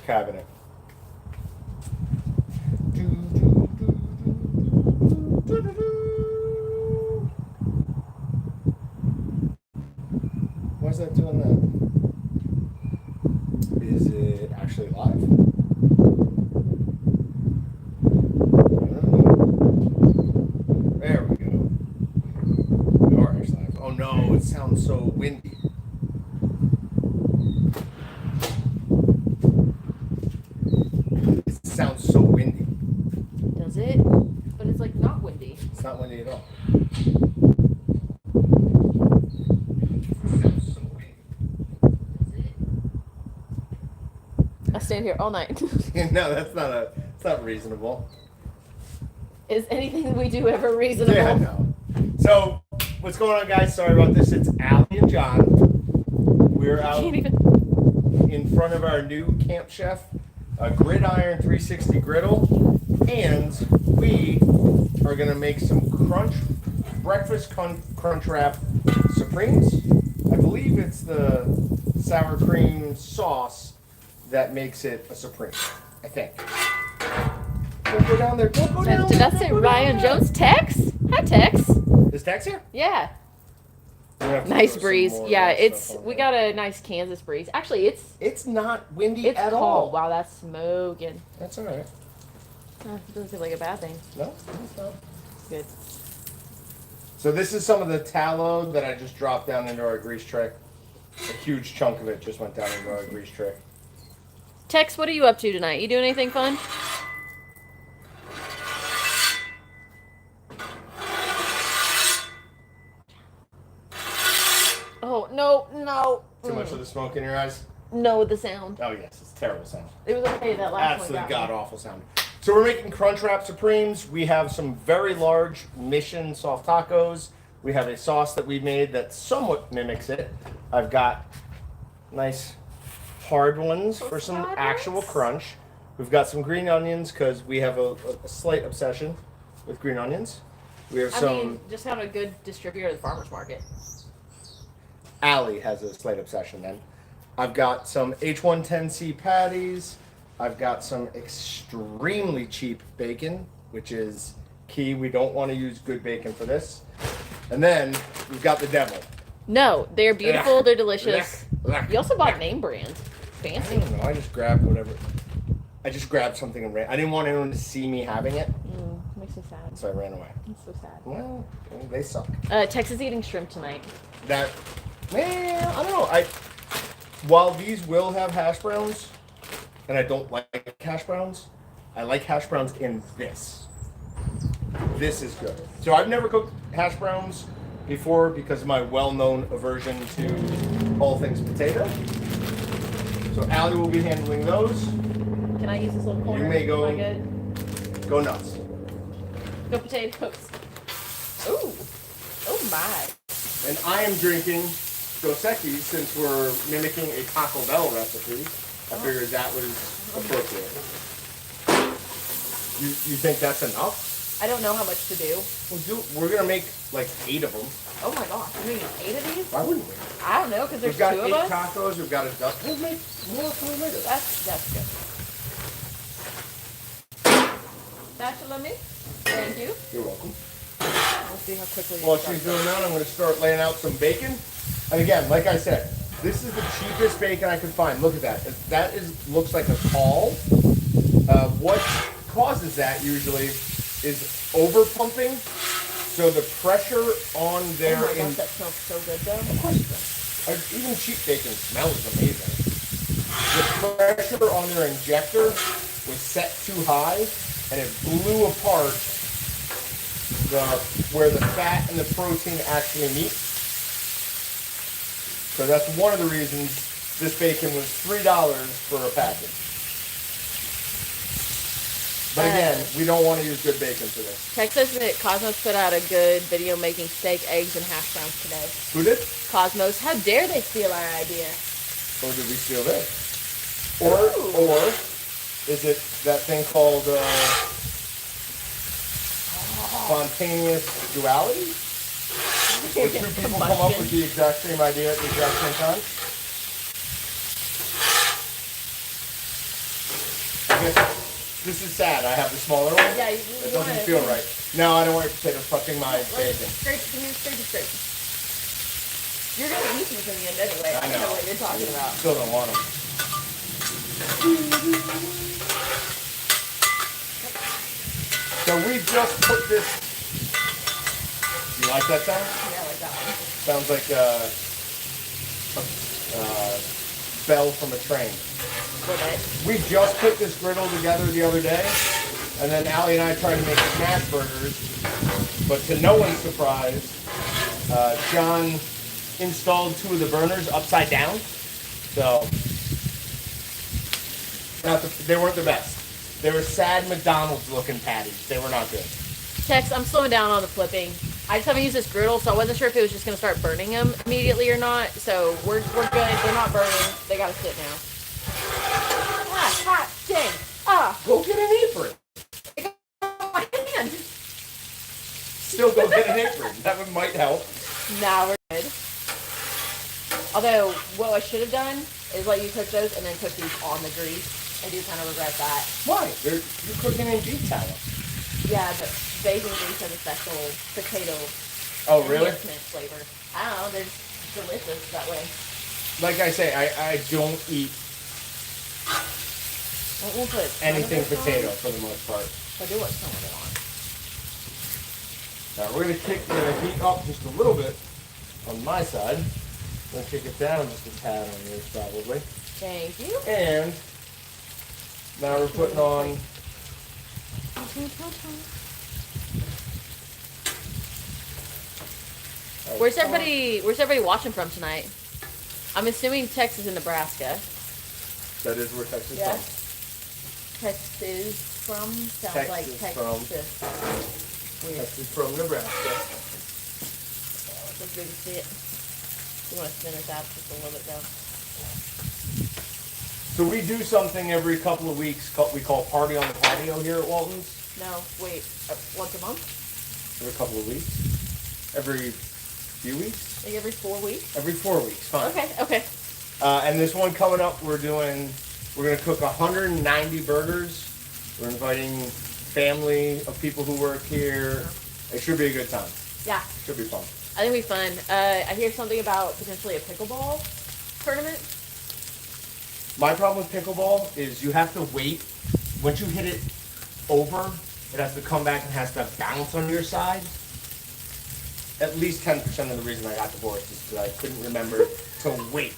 cabinet. Why is that doing that? Is it actually live? There we go. We are actually live. Oh no, it sounds so windy. It sounds so windy. Does it? But it's like not windy. It's not windy at all. I stand here all night. No, it's not reasonable. Is anything we do ever reasonable? Yeah, no. So, what's going on, guys? Sorry about this. It's Ali and John. We're out in front of our new Camp Chef Gridiron 360 griddle, and we are gonna make some breakfast Crunchwrap Supremes. I believe it's the sour cream sauce that makes it a Supreme, I think. Don't go down there. Don't go down there. Did that say Ryan Jones? Tex? Hi, Tex. Is Tex here? Yeah. Nice breeze. Yeah, we got a nice Kansas breeze. Actually, it's not windy at all. Wow, that's smoking. That's all right. It doesn't feel like a bad thing. No, it's not. Good. So this is some of the tallow that I just dropped down into our grease tray. A huge chunk of it just went down into our grease tray. Tex, what are you up to tonight? You doing anything fun? Oh, no. Too much of the smoke in your eyes? No, the sound. Oh, yes. It's a terrible sound. It was okay, that last Absolutely one got god-awful sound. So we're making Crunchwrap Supremes. We have some very large Mission soft tacos. We have a sauce that we made that somewhat mimics it. I've got nice hard ones for some actual crunch. We've got some green onions because we have a slight obsession with green onions. We have just have a good distributor at the farmer's market. Ali has a slight obsession then. I've got some H110C patties. I've got some extremely cheap bacon, which is key. We don't want to use good bacon for this. And then we've got the devil. No, they're beautiful. They're delicious. You also bought name brand. Fancy. I don't know. I just grabbed whatever. I just grabbed something and ran. I didn't want anyone to see me having it. Makes me sad. So I ran away. It's so sad. Well, they suck. Tex is eating shrimp tonight. Man, I don't know. While these will have hash browns, and I don't like hash browns, I like hash browns in this. This is good. So I've never cooked hash browns before because of my well-known aversion to all things potato. So Ali will be handling those. Can I use this little corner? You may go. Am I good? Go nuts. Go potatoes. Ooh. Oh my. And I am drinking Dos Equis since we're mimicking a Taco Bell recipe. I figured that was appropriate. You think that's enough? I don't know how much to do. We're gonna make like 8 of them. Oh my gosh, you're making 8 of these? Why wouldn't we? I don't know, because there's 2 of us. We've got 8 tacos, we've got a dozen. We'll make more for later. That's good. Spatula me? Thank you. You're welcome. We'll see how quickly. While she's doing that, I'm going to start laying out some bacon. And again, like I said, this is the cheapest bacon I could find. Look at that. That looks like a caul. What causes that usually is over pumping. So the pressure on their... Oh my gosh, that smells so good though. Of course it does. Even cheap bacon smells amazing. The pressure on their injector was set too high, and it blew apart where the fat and the protein actually meet. So that's one of the reasons this bacon was $3 for a package. But again, we don't want to use good bacon for this. Tex says that Cosmos put out a good video making steak, eggs, and hash browns today. Who did? Cosmos. How dare they steal our idea? Or did we steal this? Or is it that thing called spontaneous duality? Where 2 people come up with the exact same idea at the exact same time? This is sad. I have the smaller one. Yeah, it doesn't feel right. No, I don't want your potatoes touching my bacon. Scrape. You're gonna eat these in the end anyway. I know what you're talking about. Still don't want them. So we just put this. You like that sound? Yeah, I like that one. Sounds like a bell from a train. We just put this griddle together the other day, and then Ali and I tried to make smash burgers, but to no one's surprise, Jon installed 2 of the burners upside down. So, they weren't the best. They were sad McDonald's looking patties. They were not good. Tex, I'm slowing down on the flipping. I just haven't used this griddle, so I wasn't sure if it was just going to start burning them immediately or not. So we're good. They're not burning. They got to sit now. Hot, dang. Go get an apron. My hand. Still go get an apron. That one might help. Nah, we're good. Although, what I should have done is let you cook those and then cook these on the grease. I do kind of regret that. Why? You're cooking in beef tallow. Yeah, but bacon grease has a special potato enhancement flavor. I don't know, they're delicious that way. Like I say, I don't eat anything potato for the most part. I do want some of it on. Now we're gonna heat up just a little bit on my side. We're gonna kick it down just a tad on yours probably. Thank you. And now we're putting on Where's everybody watching from tonight? I'm assuming Texas and Nebraska. That is where Texas is from. Texas from? Sounds Texas like Texas. Weird. Texas from Nebraska. Let's really see it. You want to spin it out just a little bit though. So we do something every couple of weeks we call Party on the Patio here at Walton's. No, wait. Once a month? Every couple of weeks? Every few weeks? Like every 4 weeks? Every 4 weeks, fine. Okay. And this one coming up, we're going to cook 190 burgers. We're inviting family of people who work here. It should be a good time. Yeah. It should be fun. I think it'll be fun. I hear something about potentially a pickleball tournament. My problem with pickleball is you have to wait. Once you hit it over, it has to come back and has to bounce on your side. At least 10% of the reason I got divorced is because I couldn't remember to wait.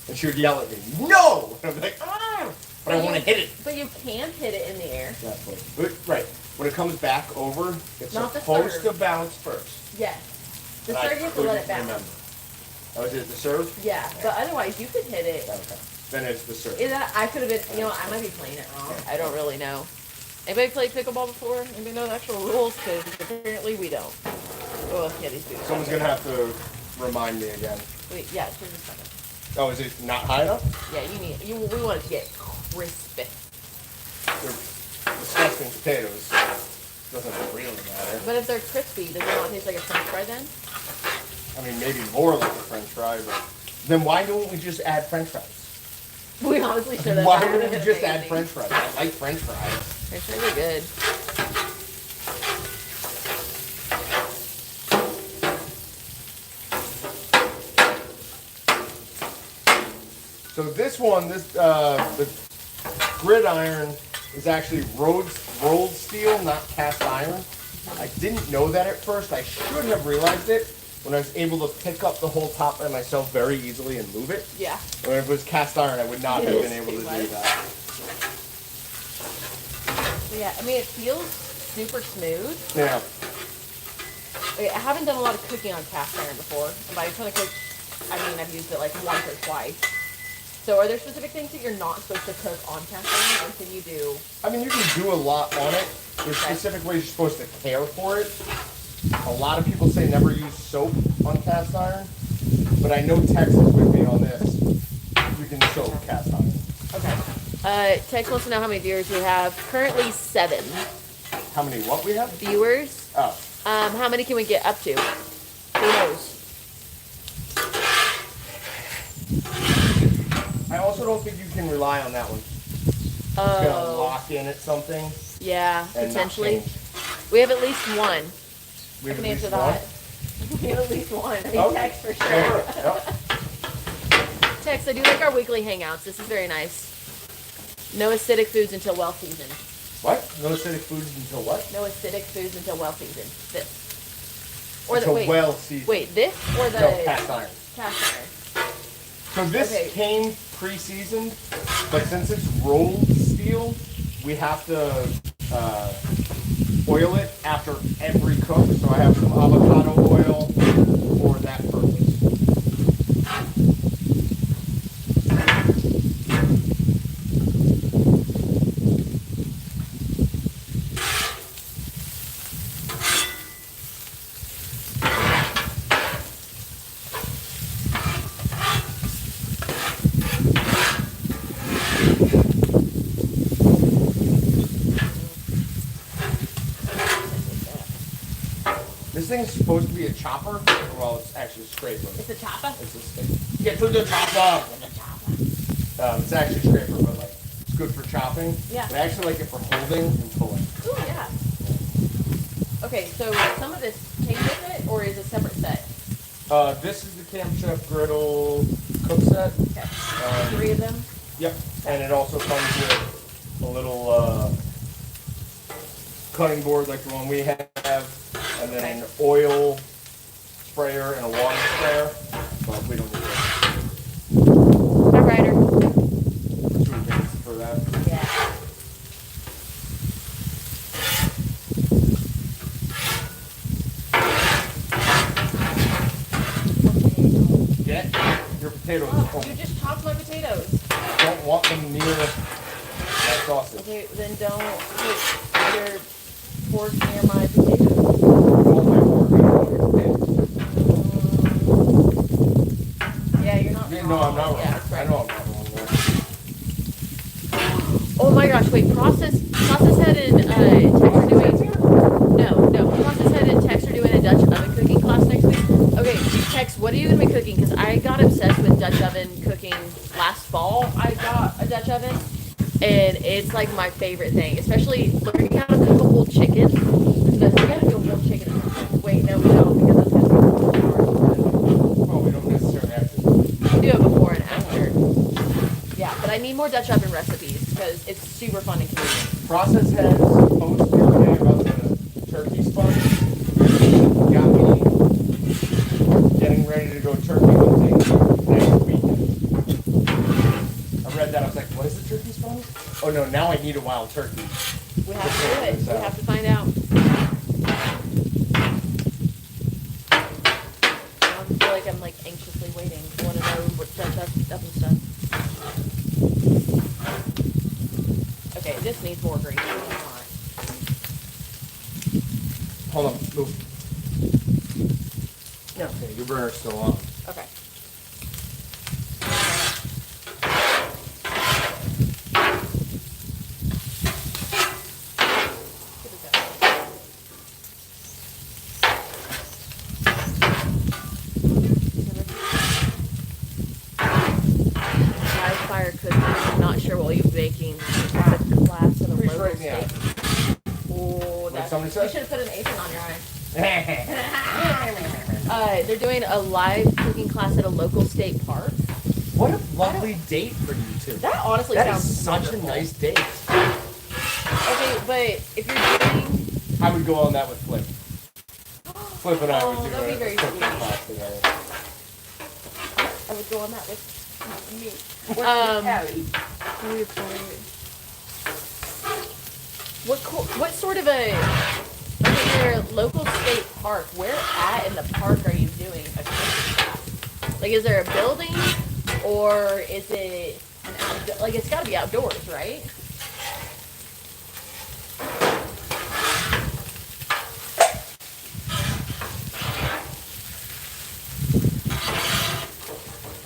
And she would yell at me, "No!" And I'd be like, "Ah!" But I want to hit it. But you can hit it in the air. Exactly. Right. When it comes back over, it's Not supposed to bounce first. Yes. The serve, you have to let it bounce. Remember. Oh, is it the serve? Yeah, but otherwise you could hit it. Okay. Then it's the serve. I could have been, I might be playing it wrong. I don't really know. Anybody played pickleball before? Anybody know the actual rules? Because apparently we don't. Oh, yeah, these boots. Someone's going to have to remind me again. Wait, yeah, just a second. Oh, is it not high enough? Yeah, we want it to get crispy. They're disgusting potatoes, so it doesn't really matter. But if they're crispy, does it not taste like a French fry then? I mean, maybe more like a French fry, but then why don't we just add French fries? We honestly should have. Why don't we just add French fries? I like French fries. French fries are good. So this one, the gridiron is actually rolled steel, not cast iron. I didn't know that at first. I should have realized it when I was able to pick up the whole top by myself very easily and move it. Yeah. When it was cast iron, I would not have been able to do that. Yeah, I mean, it feels super smooth. Yeah. I haven't done a lot of cooking on cast iron before. And by trying to cook, I mean I've used it like once or twice. So are there specific things that you're not supposed to cook on cast iron, or can you do? I mean, you can do a lot on it. There's specific ways you're supposed to care for it. A lot of people say never use soap on cast iron, but I know Tex is with me on this. You can soap cast iron. Okay. Tex wants to know how many viewers we have. Currently 7. How many what we have? Viewers. Oh. How many can we get up to? Who knows? I also don't think you can rely on that one. gonna lock in at something. Yeah, and potentially. not change. We have at least one. We I have can at answer least that. one? We have at least one. I mean, Oh, Tex for go sure. for it. Yep. Tex, I do like our weekly hangouts. This is very nice. No acidic foods until well seasoned. What? No acidic foods until what? No acidic foods until well seasoned. This. Or Until wait, well seasoned. wait, this or the No, cast iron. Cast iron. So this Okay. came pre-seasoned, but since it's rolled steel, we have to oil it after every cook. So I have some avocado oil for that purpose. This thing's supposed to be a chopper. Well, it's actually a scraper. It's a chopper. It's a stick. Get to the chopper. It's actually a scraper, but like it's good for chopping. Yeah. But I actually like it for holding and pulling. Ooh, yeah. Okay, so some of this came with it, or is it a separate set? This is the Camp Chef Griddle cook set. Okay. 3 of them. Yep. And it also comes with a little cutting board like the one we have, and then an oil sprayer and a water sprayer. But we don't need that. Hi, Ryder. 2 things for that. Yeah. Get your potatoes Oh, home. you just chopped my potatoes. Don't want them near that sausage. Okay, then don't put your fork near my potatoes. Hold my fork, I don't want your potatoes. Yeah, you're not Yeah, wrong. no, I'm not wrong. Yeah, that's I right. know I'm not wrong there. Oh my gosh, wait, Process had in Tex are doing no, Process had in Tex are doing a Dutch oven cooking class next week. Okay, Tex, what are you gonna be cooking? Because I got obsessed with Dutch oven cooking last fall. I got a Dutch oven, and it's like my favorite thing, especially learning how to cook a whole chicken. Because we gotta do a whole chicken. Wait, no, we don't, because that's gonna be Well, we don't necessarily have to. do it before and after. Yeah, but I need more Dutch oven recipes because it's super fun and convenient. Process has post the other day about the turkey sponge. Got me getting ready to go turkey hunting next weekend. I read that, I was like, what is a turkey sponge? Oh no, now I need a wild turkey. We have to do it. We have to find out. I feel like I'm like anxiously waiting. I want to know what Dutch oven stuff. Okay, this needs more grease. Hold on, move. No, okay, your burner's still on. Okay. Live fire cooking. I'm not sure what you're baking. The class of the Pretty local straight in the eye. steak. Oh, What did that's. somebody You say? should have put an apron on your eye. They're doing a live cooking class at a local state park. What a lovely date for you two. That honestly That sounds is such wonderful. a nice date. Okay, but if you're doing, I would go on that with Flip. Flip and I Oh, would do that'd be a very cooking sweet. class together. I would go on that with me. What sort of a like in your local state park? Where at in the park are you doing a cooking class? Like, is there a building, or is it an like it's got to be outdoors, right?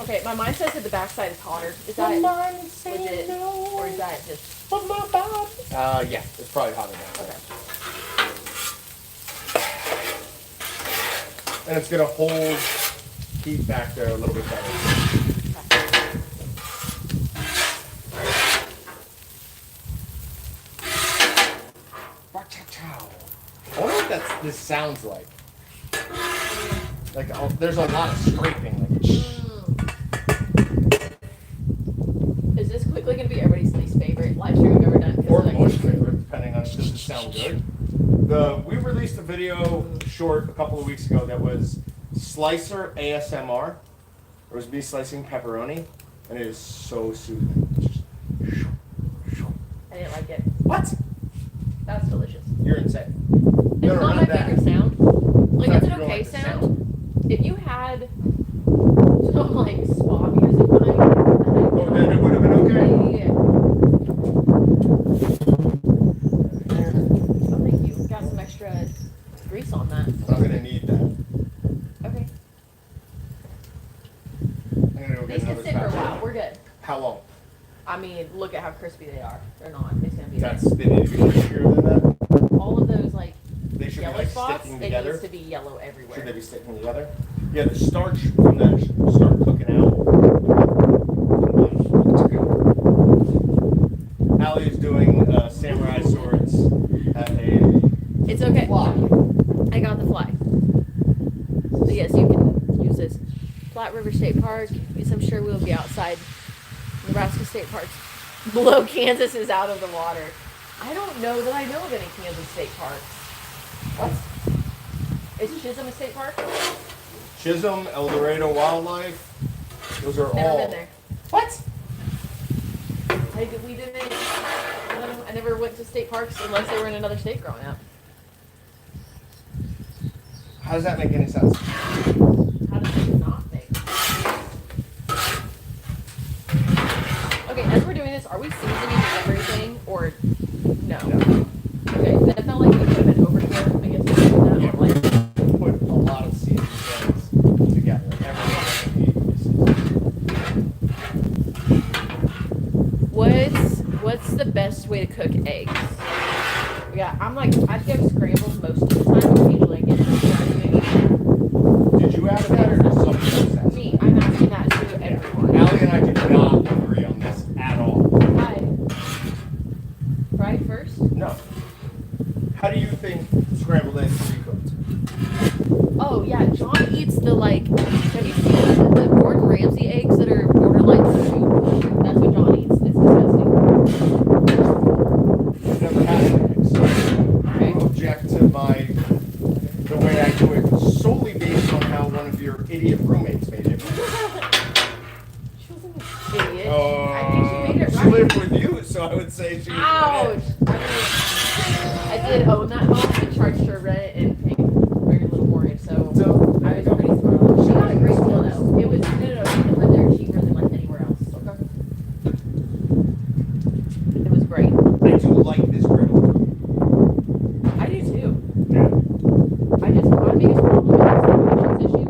Okay, my mind says that the backside is hotter. Is that legit, or is that just Yeah, it's probably hotter now. okay? And it's gonna hold heat back there a little bit better. what this sounds like. Like there's a lot of scraping. Like, is this quickly going to be everybody's least favorite live stream we've ever done? Or most favorite, depending on does it sound good. We released a video short a couple of weeks ago that was Slicer ASMR. It was me slicing pepperoni, and it is so soothing. I didn't like it. What? That's delicious. You're insane. It's not my favorite sound. Like, it's an okay sound. If you had some, like, spa music behind it, oh, then it would have been okay. Yeah. Oh, thank you. Got some extra grease on that. I'm going to need that. Okay. I'm going to go get These can another sit for a spatula. while. We're good. How long? I mean, look at how crispy they are. They're not. It's going to be They need to be crispier than that? all of those, like, They should be yellow like spots, sticking it together. needs to be yellow everywhere. Should they be sticking together? Yeah, the starch from that should start cooking out. Ali is doing samurai swords at a It's okay. fly. I got the fly. So yes, you can use this. Flat River State Park. Yes, I'm sure we'll be outside Nebraska State Parks. Below Kansas is out of the water. I don't know that I know of any Kansas State Parks. What? Is Chisholm a state park? Chisholm, El Dorado Wildlife. Those are Never all. been there. What? We didn't. I never went to state parks unless they were in another state growing up. How does that make any sense? How does it not make? Okay, as we're doing this, are we seasoning everything or no? No. Okay, that felt like we could have been overkill. I guess we could do that. Yeah, Or like, put a lot of seasoned things together. what's the best way to cook eggs? Yeah, I think I've scrambled most of the time. Occasionally I get them fried maybe. Did you ask that or did somebody else ask Me, that? I'm asking that to everyone. Ali and I do not agree on this at all. Why? Fried first? No. How do you think scrambled eggs should be cooked? Oh yeah, Jon eats the like. Have you seen the Gordon Ramsay eggs that are borderline sushi? That's what Jon eats. It's disgusting. I've never had eggs. Okay. You object to the way I do it solely based on how one of your idiot roommates made it. She wasn't an idiot. I think she made it She right. lived with you, so I would say she was Ouch! I did own that home and charged her rent and paid very little mortgage, so I was pretty smart on it. She got a great deal though. It was no, she could live there cheaper than like anywhere else. Okay. It was great. I do like this griddle. I do too. Yeah. My biggest problem is the patience issue.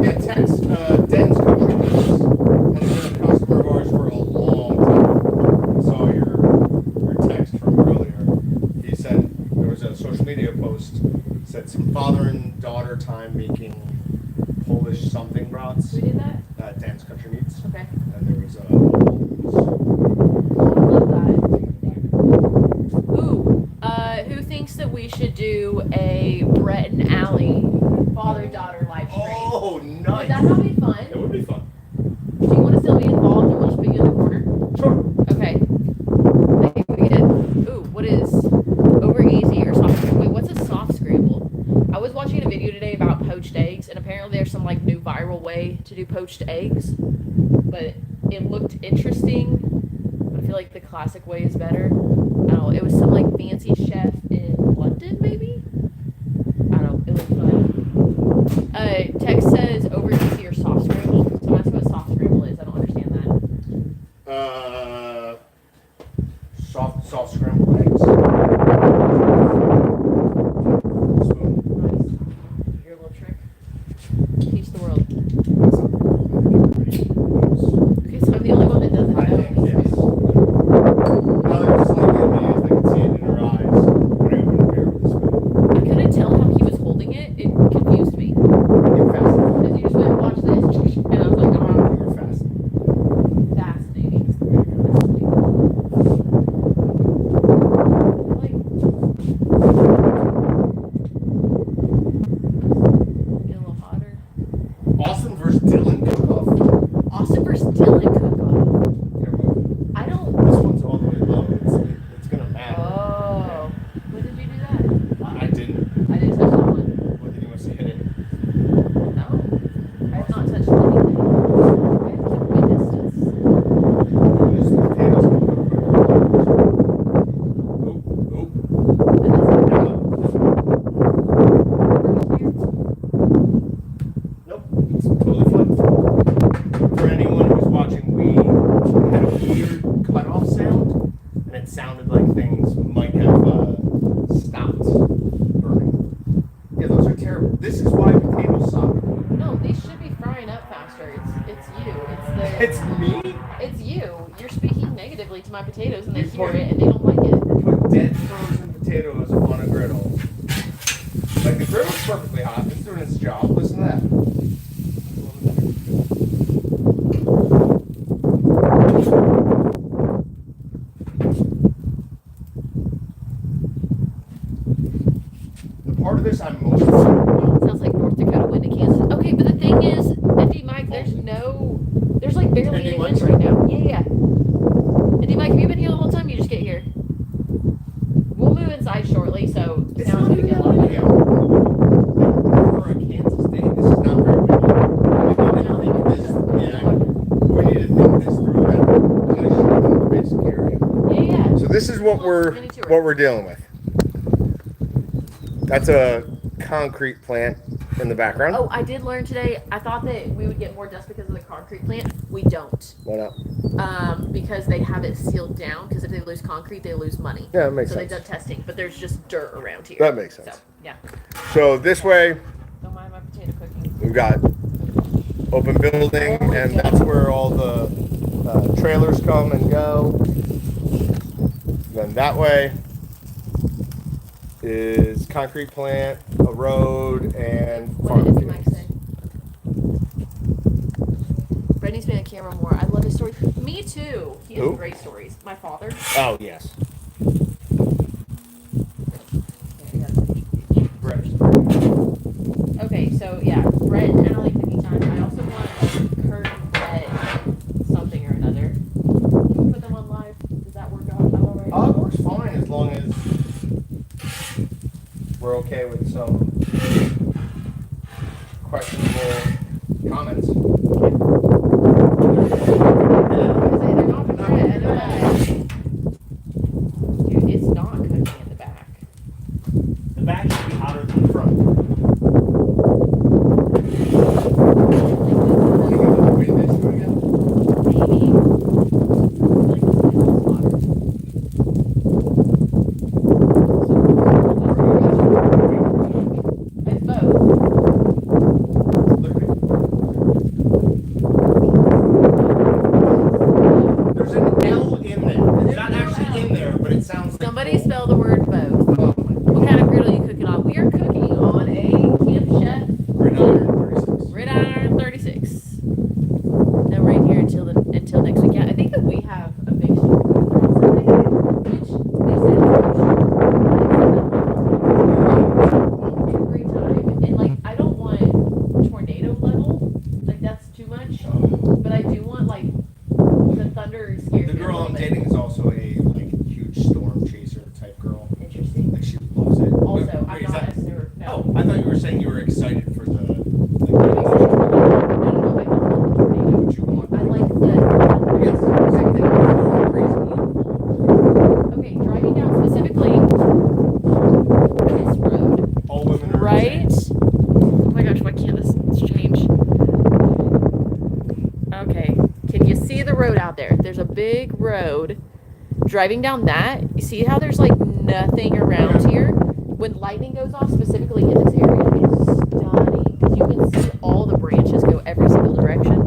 Yeah, Den's Country Meats has been a customer of ours for a long time. I saw your text from earlier. He said there was a social media post said some father and daughter time making Polish something brats We did that? at Den's Country Meats, Okay. and there was a Love that. Ooh, who thinks that we should do a Brett and Ali father-daughter live stream? oh Would nice. that not be fun? It would be fun. Do you want to still be involved or we'll just put you in the corner? Sure. Okay. I think we get it. Ooh, what is over easy or soft? Wait, what's a soft scramble? I was watching a video today about poached eggs, and apparently there's some like new viral way to do poached eggs, but it looked interesting. But I feel like the classic way is better. I don't know. It was some like fancy chef in London, maybe. I don't know. It looked fun. Text says over easy or soft scramble. So I'm asking what soft scramble is. I don't understand that. Soft scrambled eggs. Spoon. Nice. Your little trick. He terrible. This is why potatoes suck. No, these should be frying up faster. It's you. It's me? It's you. You're speaking negatively to my potatoes, and they You hear put- it, and they don't like it. We put dead frozen potatoes on a griddle. Like the griddle's perfectly hot. It's doing its job. Listen to that. The part of this I'm most Sounds like North Dakota wind to Kansas. Okay, but the thing is, Indy Mike, there's like barely Indy any Mike's wind right now. Yeah. Indy Mike, have you been here the whole time? You just get here. We'll move inside shortly, so the It's sound's not gonna get a even lot that better. bad. For a Kansas day, this is not very bad. We need to think this. Yeah, we need to think this through. That the basic area. Yeah. So this is what we're dealing with. That's a concrete plant in the background. Oh, I did learn today. I thought that we would get more dust because of the concrete plant. We don't. Why not? Because they have it sealed down. Because if they lose concrete, they lose money. Yeah, that makes so sense. they've done testing, but there's just dirt around here. That makes sense. So, yeah. So this way, Don't mind my potato cooking. we've got open building, and that's where all the trailers come and go. Then that way is concrete plant, a road, and What farm did Mike fields. say? Brett needs to be on camera more. I love his story. Me too. He has Who? great stories. My father. Oh, yes. Okay, so yeah, Brett and Ali cooking time. I also want a curtain red something or another. Can we put them on live? Does that work out all right? It works fine as long as we're okay with some questionable comments. They're not red. Dude, it's not cooking in the back. The back should be hotter than the front. Maybe. Like, it's hotter. It's both. There's an L in there. It's not actually in there, but it sounds like Somebody spell the word both. What kind of griddle are you cooking on? We are cooking on a Camp Chef Gridiron 36. Then we're in here until next week. Yeah, I think that we have a big storm going on Sunday, which they said every time. And like, I don't want tornado level. Like, that's too much. But I do want like the thunder scares The me a girl little I'm bit. dating is also a huge storm chaser type girl. Interesting. Like she loves it. Also, Wait, I'm is not that- a sewer. No. Oh, I thought you were saying you were excited for the. I don't know if I want the tornado. What you want. I like the. Yes, same thing. Okay, driving down specifically this road, All women are right? insane. Oh my gosh, why can't this change? Okay, can you see the road out there? There's a big road. Driving down that, you see how there's like nothing around here? When lightning goes off, specifically in this area, it's stunning. Because you can see all the branches go every single direction.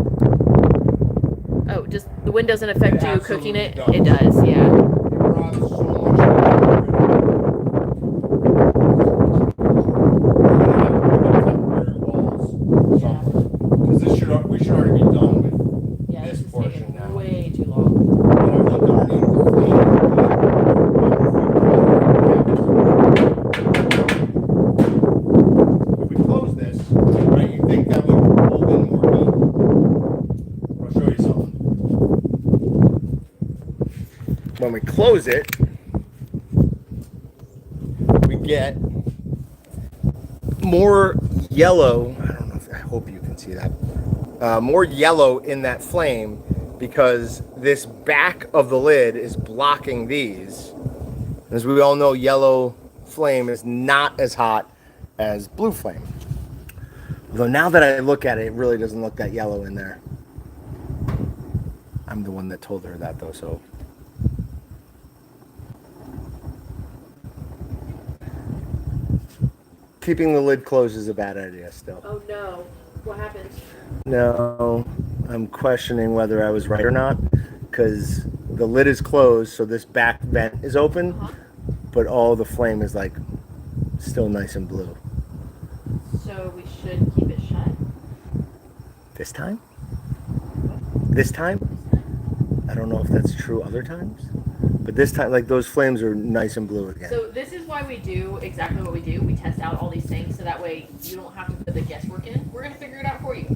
Oh, just the wind doesn't affect It you cooking it? absolutely It does, yeah. It robs so much. Because we should already be done with Yeah, this this is portion taking now. way too long. And I've looked underneath the if we close this, right, you think that would hold in more heat? I'll show you something. When we close it, we get more yellow. I don't know if I hope you can see that. More yellow in that flame because this back of the lid is blocking these. As we all know, yellow flame is not as hot as blue flame. Although now that I look at it, it really doesn't look that yellow in there. I'm the one that told her that though, so. keeping the lid closed is a bad idea still. Oh no. What happened? No, I'm questioning whether I was right or not, because the lid is closed, so this back vent is open, but all the flame is like still nice and blue. So we should keep it shut. This time? This time? I don't know if that's true other times, but this time, like, those flames are nice and blue again. So this is why we do exactly what we do. We test out all these things so that way you don't have to put the guesswork in. We're gonna figure it out for you.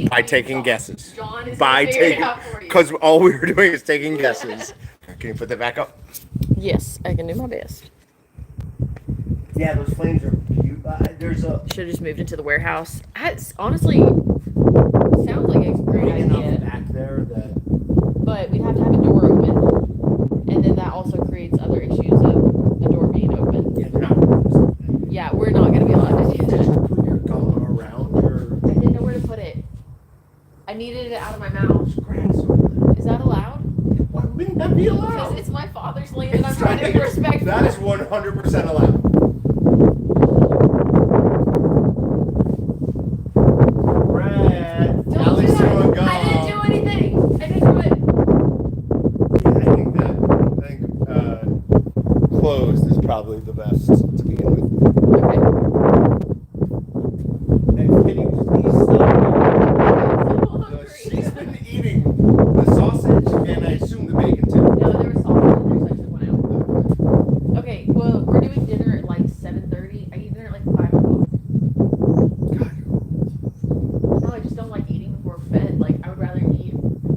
By taking guesses. John is gonna figure it out for you. Because all we were doing is taking guesses. Can you put that back up? Yes, I can do my best. Yeah, those flames are beautiful. There's a... Should have just moved into the warehouse. Honestly, sounds like a great idea. Back there that... But we'd have to have a door open. And then that also creates other issues of the door being open. Yeah, they're not... Yeah, we're not going to be allowed to do that. Put your gum around your... I didn't know where to put it. I needed it out of my mouth. grass over there. Is that allowed? Why wouldn't that be allowed? Because it's my father's land and I'm trying to be respectful. That is 100% allowed. Brad, Don't Ali's do that. throwing gum. I didn't do anything. I didn't do it. Yeah, I think closed is probably the best to begin with. Okay. And can you please stop? I'm so hungry. She's been eating the sausage and I assume the bacon too. No, there was sausage in there, so I took one out. Okay, well, we're doing dinner at like 7:30. I eat dinner at like 5 o'clock. God, No, I just don't like eating before bed. Like, I would rather eat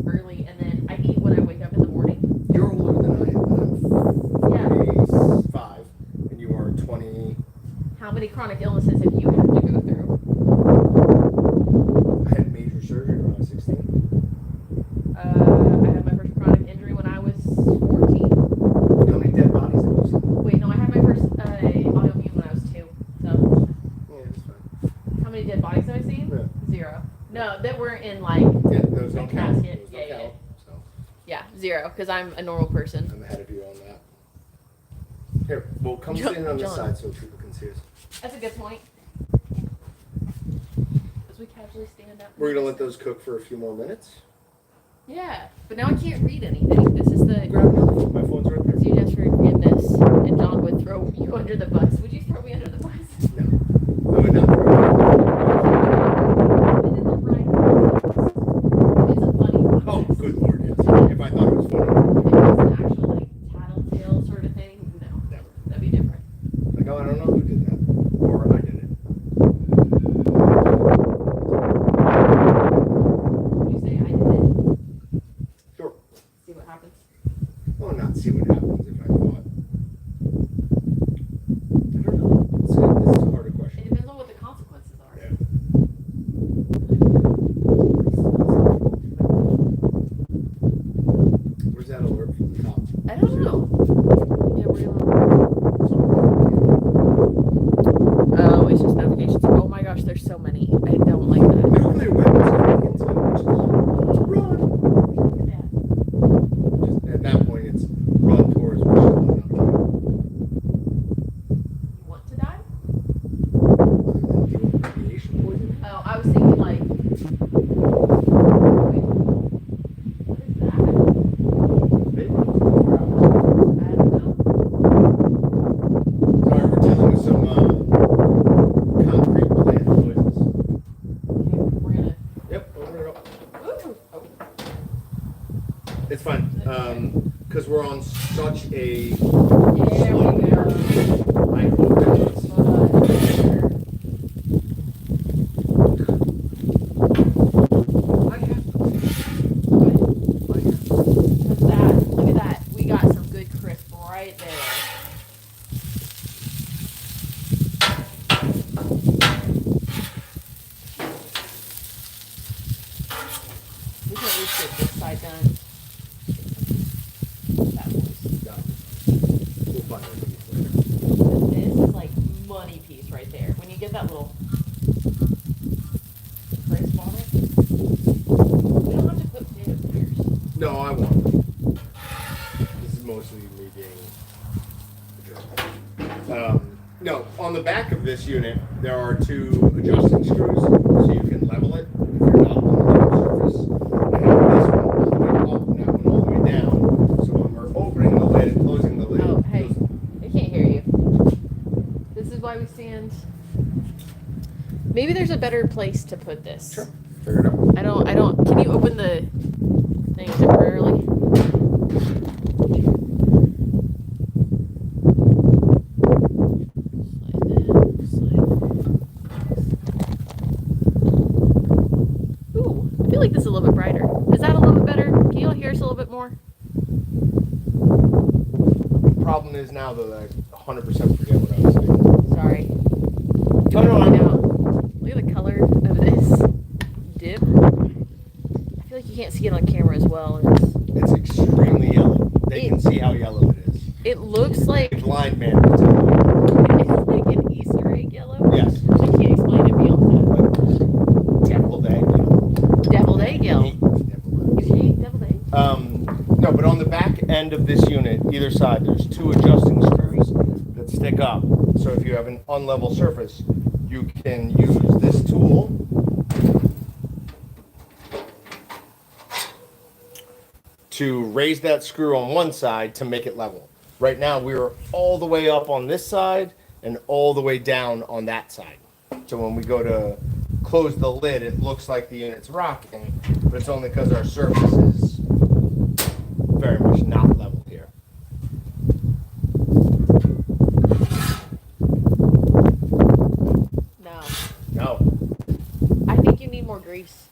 early and then I eat when I wake up in the morning. you're older than I am. Yeah. I'm 45 and you are 20. How many chronic illnesses have you had to go through? I had major surgery when I was 16. I had my first chronic injury when I was 14. How many dead bodies have you seen? Wait, no, I had my first autoimmune when I was 2. So, Yeah, that's fine. how many dead bodies have I seen? Yeah. 0. No, that were in like, Yeah, those don't count. casket. Those don't Yeah, count. So yeah, 0, because I'm a normal person. I'm ahead of you on that. Here, well, come John- sit on this John. side so people can see us. That's a good point. As we casually stand up. We're gonna let those cook for a few more minutes. Yeah, but now I can't read anything. This is the. Grab another phone. My phone's right there. So you asked for forgiveness, and John would throw you under the bus. Would you throw me under the bus? No, I would not. It's a funny one. Oh, good lord, yes. If I thought it was funny, If it was an actual like tattletale sort of thing, no, never. that'd be different. Like, oh, I don't know who did that, or I did it. Would you say I did it? Sure. See what happens. Well, not see what happens if I thought. I don't know. This is too hard a It question. depends on what the consequences are. Yeah. Where's that alert from the top? I don't know. Yeah, we're gonna. Oh, it's just notifications. Oh my gosh, there's so many. I don't like that. Nuclear weapons coming into run. Yeah. Just at that point, it's run towards Wichita. You want to die? Other than deal with radiation poisoning. Oh, I was thinking like. Wait. What is that? They run 24 hours. I don't know. Sorry, we're dealing with some concrete plant noises. Okay, we're gonna. Yep, open it up. Ooh. Oh. It's fine. Because we're on such a There slow we go. burn. I hope that does. I have to. Look at that. We got some good crisp right there. We can at least get this side done. That was. We'll find it later. This is like money piece right there. When you get that little crisp on it, we don't have to put potato fritters. No, I won't. This is mostly me being a jerk. No, on the back of this unit, there are 2 adjusting screws, so you can level it if you're not on the level surface. I have this one all the way up, and that one all the way down. So when we're opening the lid and closing the lid, Oh, hey, I can't hear you. This is why we stand. Maybe there's a better place to put this. Sure, figure it out. I don't. Can you open the thing temporarily? Ooh, I feel like this is a little bit brighter. Is that a little bit better? Can you all hear us a little bit more? Problem is now though that I 100% forget what I was saying. Sorry. Oh, no, I know. Look at the color of this dip. I feel like you can't see it on camera as well. And It's extremely yellow. They can see how yellow it is. it looks like A blind man can tell. it's like an Easter egg yellow. Yes. I can't explain it beyond Deviled egg. that. Deviled egg yellow. Deviled egg. You hate deviled egg? No, but on the back end of this unit, either side, there's 2 adjusting screws that stick up. So if you have an unlevel surface, you can use this tool to raise that screw on one side to make it level. Right now, we're all the way up on this side and all the way down on that side. So when we go to close the lid, it looks like the unit's rocking, but it's only because our surface is very much not level here. No. No. I think you need more grease.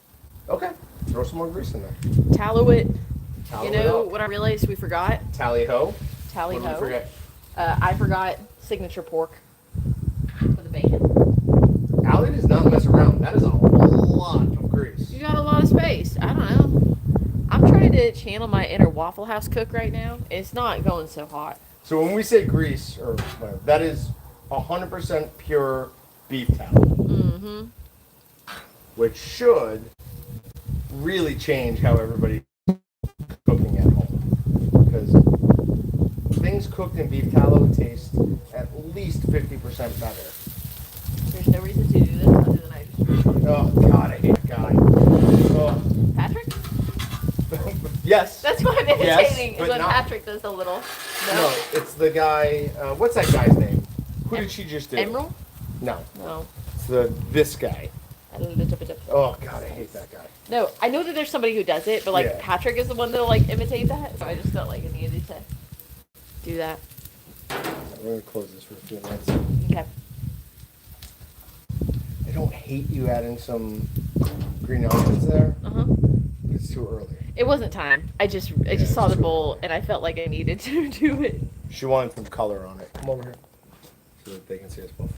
Okay. Throw some more grease in there. Tallow it. Tallow You it know up. what I realized we forgot? Tally ho. Tally What did we ho. forget? I forgot signature pork for the bacon. Ali does not mess around. That is a lot of grease. You got a lot of space. I don't know. I'm trying to channel my inner Waffle House cook right now. It's not going so hot. So when we say grease, or whatever, that is 100% pure beef tallow, Mm-hmm. which should really change how everybody cooking at home. Because things cooked in beef tallow taste at least 50% better. There's no reason to do this other than I just. Oh God, I hate that guy. Oh. Patrick? Yes. That's what I'm Yes, imitating. but is when not- Patrick does the little. No, it's the guy. What's that guy's name? Who did she just do? Emerald? No, No. it's this guy. Oh God, I hate that guy. No, I know that there's somebody who does it, but like Yeah. Patrick is the one that'll like imitate that. So I just felt like I needed to do that. We're gonna close this for a few minutes. Okay. I don't hate you adding some green onions there. Uh-huh. It's too early. It wasn't time. I just it's saw the too bowl early. and I felt like I needed to do it. She wanted some color on it. Come over here so that they can see us both.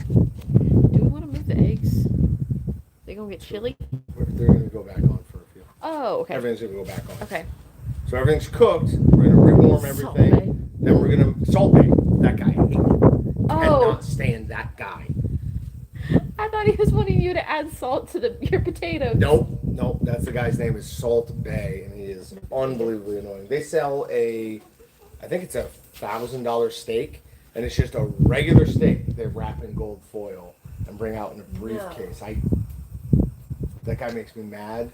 Do we want to move the eggs? They gonna get chilly? They're gonna go back on for a few. Oh, okay. Everything's gonna go back on. Okay. So everything's cooked. We're gonna rewarm Salt everything. Bae. Then we're gonna Salt Bae. That guy. I hate him. Oh. Cannot stand that guy. I thought he was wanting you to add salt to your potatoes. Nope. That's the guy's name is Salt Bae, and he is unbelievably annoying. They sell I think it's $1,000 steak, and it's just a regular steak that they wrap in gold foil and bring out in a briefcase. That guy makes me mad.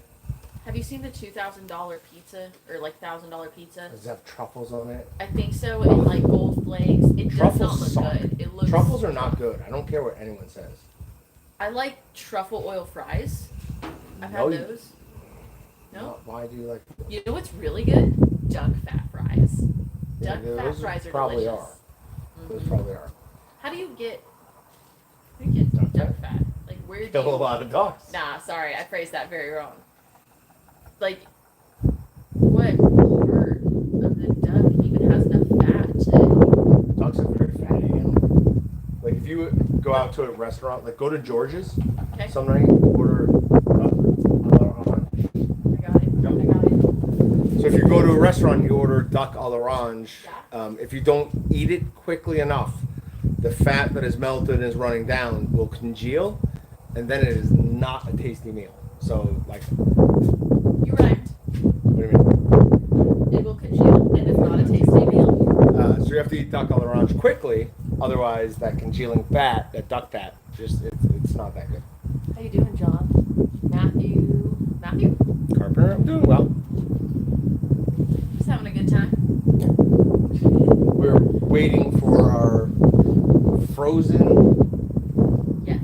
Have you seen the $2,000 pizza or like $1,000 pizza? Does it have truffles on it? I think so, and like gold flakes. It does not Truffles look suck. good. It looks. Truffles are not good. I don't care what anyone says. I like truffle oil fries. I've No, had you- those. No. Why do you like? You know what's really good? Duck fat fries. Yeah, Duck those fat fries are probably delicious. are. Those Mhm. probably are. How do you get duck fat? Like where do Kill a you? lot of ducks. Nah, sorry, I phrased that very wrong. Like, what part of the duck even has enough fat to? Ducks are very fatty animal. Like if you go out to a restaurant, like go to George's, Okay. some night, order. I got it. So if you go to a restaurant, you order duck à l'orange. If you don't eat it quickly enough, the fat that is melted and is running down will congeal, and then it is not a tasty meal. So like, You rhymed. what do you mean? It will congeal, and it's not a tasty meal. So you have to eat duck à l'orange quickly, otherwise that congealing fat, that duck fat, just it's not that good. How you doing, John? Matthew? Carpenter, I'm doing well. Just having a good time. We're waiting for our frozen. Yes.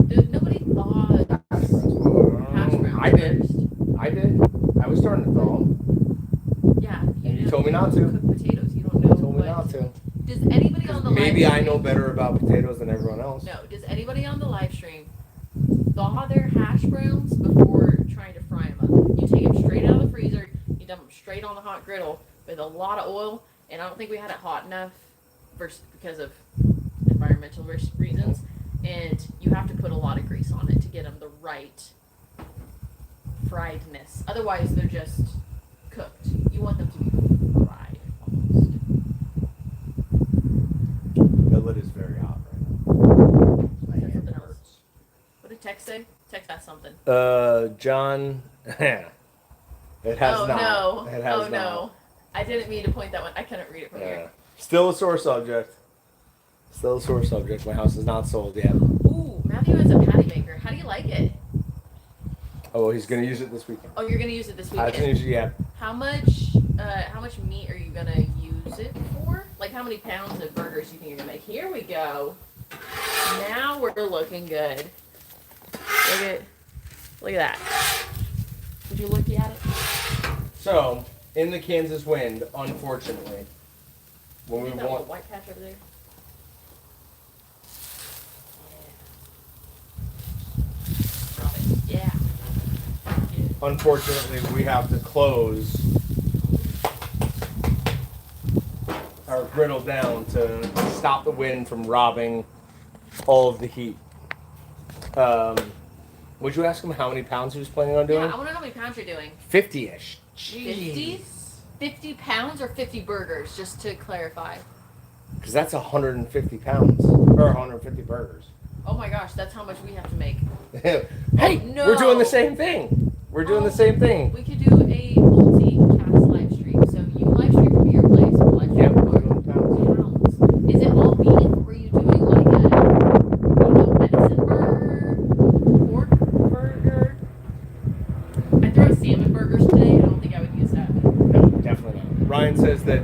Dude, nobody thawed hash browns I did. first. I did. I was starting to thaw them. Yeah. You told me not to. Cook potatoes. You don't know. You told me not to. Does anybody on the Maybe live I know stream- better about potatoes than everyone else. No. Does anybody on the live stream thaw their hash browns before trying to fry them up? You take them straight out of the freezer. You dump them straight on the hot griddle with a lot of oil, and I don't think we had it hot enough because of environmental reasons. And you have to put a lot of grease on it to get them the right friedness. Otherwise, they're just cooked. You want them to be fried almost. The lid is very hot right now. My Is there hand something else? hurts. What did Tex say? Tex has something. John. It has oh not. no! It has Oh not. no! I didn't mean to point that one. I couldn't read it from Yeah. here. Still a sore subject. Still a sore subject. My house is not sold yet. Ooh, Matthew has a patty maker. How do you like it? Oh, he's gonna use it this weekend. Oh, you're gonna use it this I haven't weekend. used it yet. How much meat are you gonna use it for? Like, how many pounds of burgers do you think you're gonna make? Here we go. Now we're looking good. Look at that. Would you look at it? So, in the Kansas wind, unfortunately, when we Is that want. white patch over there? Drop it. Yeah. Unfortunately, we have to close our griddle down to stop the wind from robbing all of the heat. Would you ask him how many pounds he was planning on doing? Yeah, I want to know how many pounds you're doing. 50-ish. 50? 50 pounds or 50 burgers, just to clarify. Because that's 150 pounds. Or 150 burgers. Oh my gosh, that's how much we have to make. Hey, no. we're doing the same thing. We're doing the same thing. We could do a multi-cast live stream. So you live stream from your place, we'll live stream Yep, from we're ours. doing pounds. Pounds. Is it all beef, or are you doing like a, venison burger, pork burger? I threw salmon burgers today. I don't think I would use that. No, definitely not. Ryan says that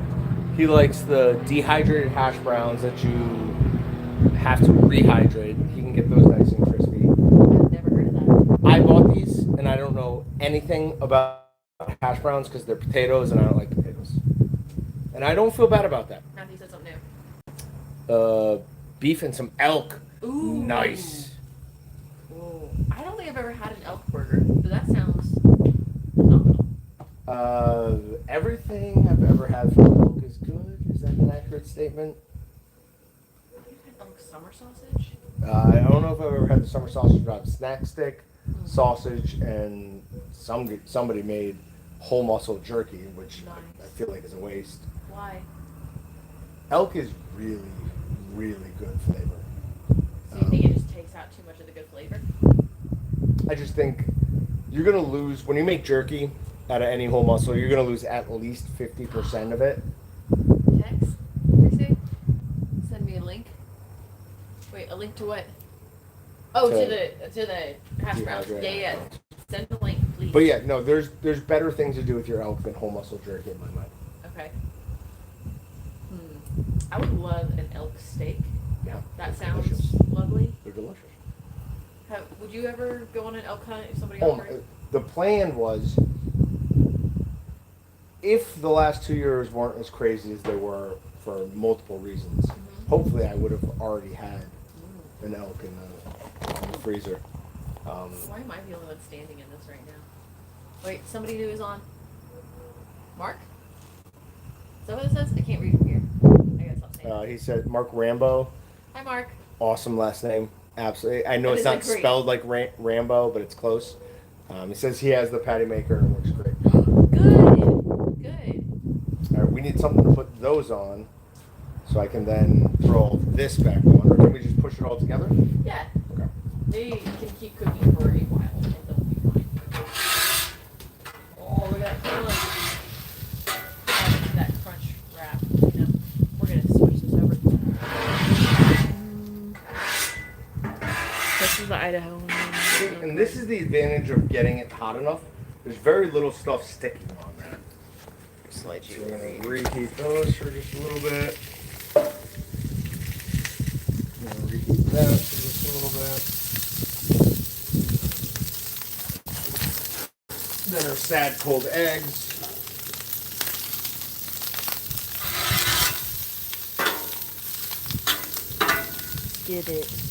he likes the dehydrated hash browns that you have to rehydrate. He can get those nice and crispy. I've never heard of that. I bought these, and I don't know anything about hash browns because they're potatoes, and I don't like potatoes. And I don't feel bad about that. Matthew said something new. Beef and some elk. Ooh. Nice. Ooh. I don't think I've ever had an elk burger, but that sounds phenomenal. Everything I've ever had from elk is good. Is that an accurate statement? Have you had elk summer sausage? I don't know if I've ever had the summer sausage, but I have snack stick, sausage, and somebody made whole muscle jerky, which Nice. I feel like is a waste. Why? Elk is really, really good flavor. So you think it just takes out too much of the good flavor? I just think you're gonna lose when you make jerky out of any whole muscle. You're gonna lose at least 50% of it. Text? Chrissy? Send me a link. Wait, a link to what? Oh, to the hash browns. Dehydrated. Yeah. Send the link, please. But yeah, no, there's better things to do with your elk than whole muscle jerky in my mind. Okay. I would love an elk steak. Yeah, That they're sounds delicious. lovely. They're delicious. Would you ever go on an elk hunt if somebody Oh, offered? the plan was, if the last 2 years weren't as crazy as they were for multiple reasons, hopefully I would have already had an elk in the freezer. Why am I the only one standing in this right now? Wait, somebody new is on. Mark? Is that what it says? I can't read from here. I gotta stop saying He said Mark Rambo, Hi, Mark. awesome last name. Absolutely. I know That it's is not a great- spelled like Rambo, but it's close. He says he has the patty maker and it works great. Good. Good. All right, we need something to put those on, so I can then throw this back on. Or can we just push it all together? Yeah. Okay. They can keep cooking for a while and they'll be fine. Oh, we got that crunch wrap This is the Idaho one. And this is the advantage of getting it hot enough. There's very little stuff sticking on that. So we're going to reheat those for just a little bit. I'm going to reheat that for just a little bit. Then our sad cold eggs. Get it.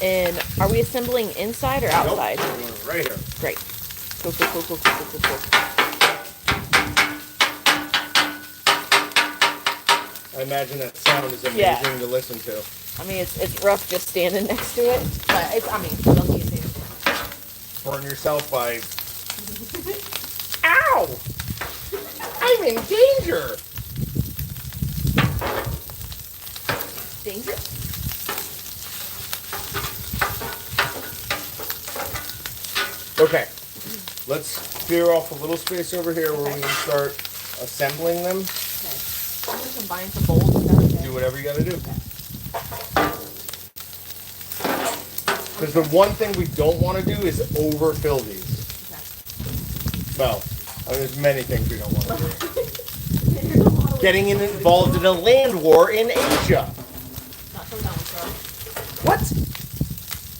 And are we assembling inside or outside? Nope. Right here. Great. Cool. I imagine that sound is amazing to listen to. I mean, it's rough just standing next to it, but it's, I mean, don't need to. Burn yourself by... Ow! I'm in danger! Danger? Okay, let's clear off a little space over here where we can start assembling them. Okay. I'm going to combine some bowls. Is that okay? Do whatever you gotta do. Because the one thing we don't want to do is overfill these. Okay. Well, I mean, there's many things we don't want to do. There's a lot of Getting involved in a land war in Asia. Not from that one, sorry. What?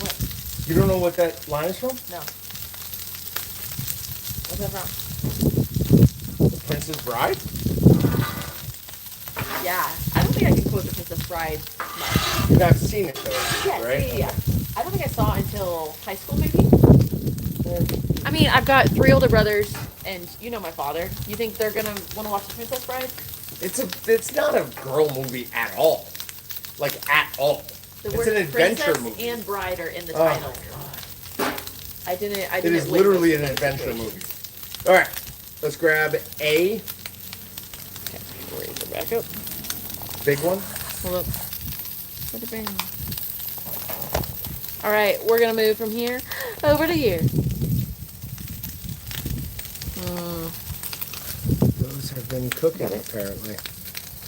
What? You don't know what that line is from? No. What's that from? The Princess Bride? Yeah. I don't think I can quote the Princess Bride much. You've not seen it though, Yes, right? yeah. I don't think I saw it until high school, maybe. I mean, I've got 3 older brothers, and you know my father. You think they're gonna want to watch the Princess Bride? It's not a girl movie at all. Like, at all. The It's word an adventure princess movie. and bride are in the Oh title. my god. I didn't. It is literally an adventure movie. Alright, let's grab a Okay, raise it back up. big one. Hold up. Put it bang. All right, we're gonna move from here over to here. Those have been cooking, apparently.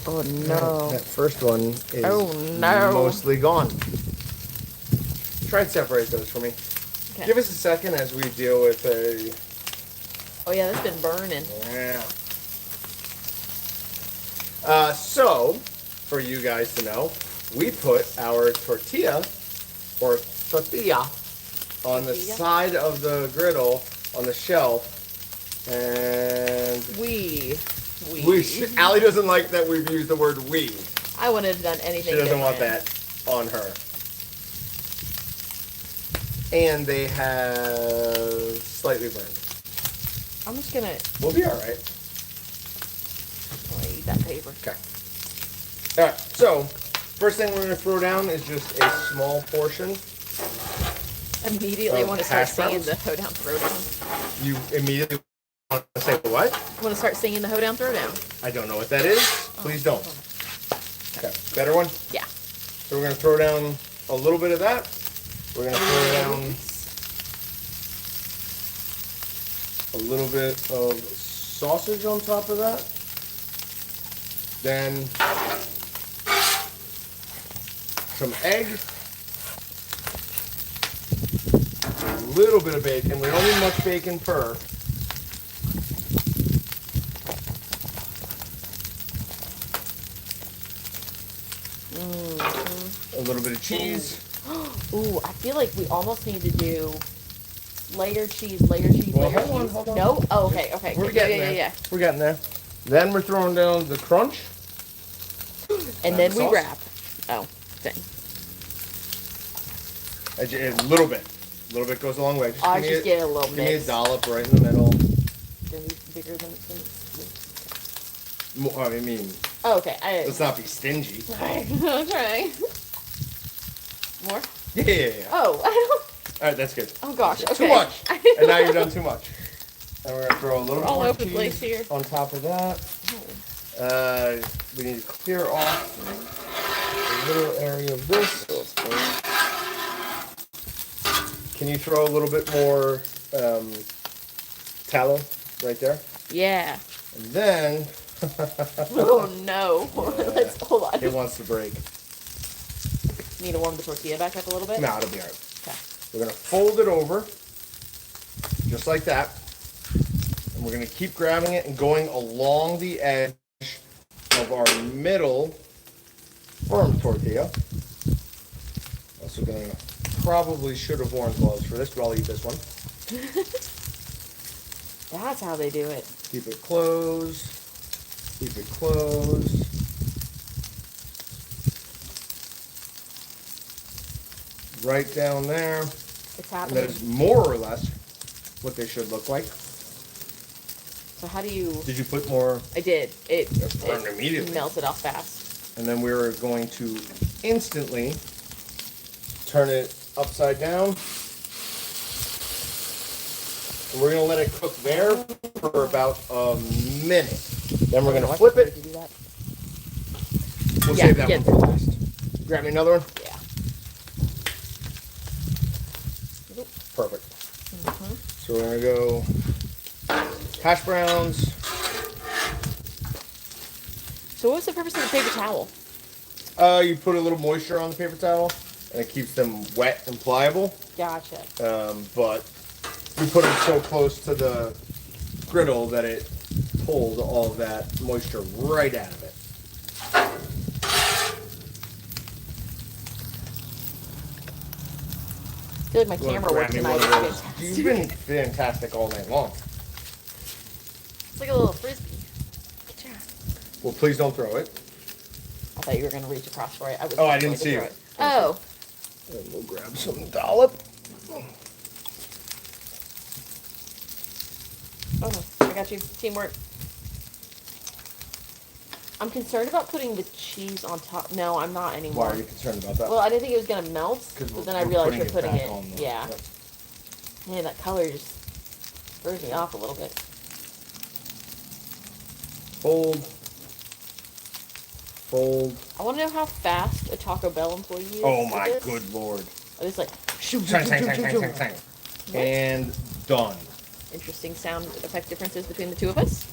Oh no. That first one is Oh, no. mostly gone. Try and separate those for me. Okay. Give us a second as we deal with a... Oh yeah, that's been burning. Yeah. So, for you guys to know, we put our tortilla on the side of the griddle on the shelf, and Allie doesn't like that we've used the word we. I wouldn't have done anything. She doesn't want different. that on her. And they have slightly burned. I'm just gonna. We'll be all right. I'll eat that paper. Okay. All right. So, first thing we're going to throw down is just a small portion. Immediately want to start hash singing browns? the Hoedown Throwdown. You immediately want to say what? Want to start singing the Hoedown Throwdown. I don't know what that is. Please don't. Okay. Better one? Yeah. So we're going to throw down a little bit of that. We're going to throw down a little bit of sausage on top of that. Then some egg. A little bit of bacon. We don't need much bacon per. A little bit of cheese. Ooh, I feel like we almost need to do layer cheese, layer cheese, Well, layer hold on, cheese. hold on. No? Oh, okay, okay. We're Yeah, getting yeah, there. yeah, We're getting there. Then we're throwing down the crunch. And then we sauce. wrap. Oh, dang. A little bit. A little bit goes a long way. I give me just get a little Give me a mix. dollop right in the middle. Gonna be bigger than it's I mean, Oh, okay. let's not be stingy. Okay. More? Yeah. Oh, I don't. All right, that's good. Oh gosh. Okay. Too much. And now you've done too much. And we're gonna throw a little We're all more over the cheese place here. on top of that. We need to clear off a little area of this. Can you throw a little bit more tallow right there? Yeah. And then Oh no. Yeah. Let's hold on. it wants to break. Need to warm the tortilla back up a little bit? No, it'll be alright. Okay. We're gonna fold it over, just like that. And we're gonna keep grabbing it and going along the edge of our middle firm tortilla. Also gonna, probably should have worn gloves for this, but I'll eat this one. That's how they do it. Keep it closed. Keep it closed. Right down there. It's And happening. that is more or less what they should look like. So how do you... Did you put more? I did. It burned immediately. melted off fast. And then we're going to instantly turn it upside down. And we're going to let it cook there for about a minute. Then we're going to flip it. Did you do that? We'll Yeah, save that yeah. one for last. Grab me another one. Yeah. Perfect. So we're going to go hash browns. So what's the purpose of the paper towel? You put a little moisture on the paper towel, and it keeps them wet and pliable. Gotcha. But we put it so close to the griddle that it pulled all of that moisture right out of it. I feel like my You wanna camera work grab me tonight one is of those? fantastic. You've been fantastic all night long. It's like a little frisbee. Good job. Well, please don't throw it. I thought you were going to reach across for it. I was Oh, I not didn't going to see throw it. it. Oh. And we'll grab some dollop. Oh, no. I got you. Teamwork. I'm concerned about putting the cheese on top. No, I'm not anymore. Why are you concerned about that? Well, I didn't think it was going to melt, 'Cause but then I we're realized you're putting putting back it. on the- Yeah. Yep. Man, that color just throws me off a little bit. Fold. Fold. I want to know how fast a Taco Bell employee is. Oh with my this. good lord. Are they like, shoo, shoo, Tang, shoo, tang, shoo, tang, shoo, tang, shoo. tang, tang. What? And done. Interesting sound effect differences between the two of us.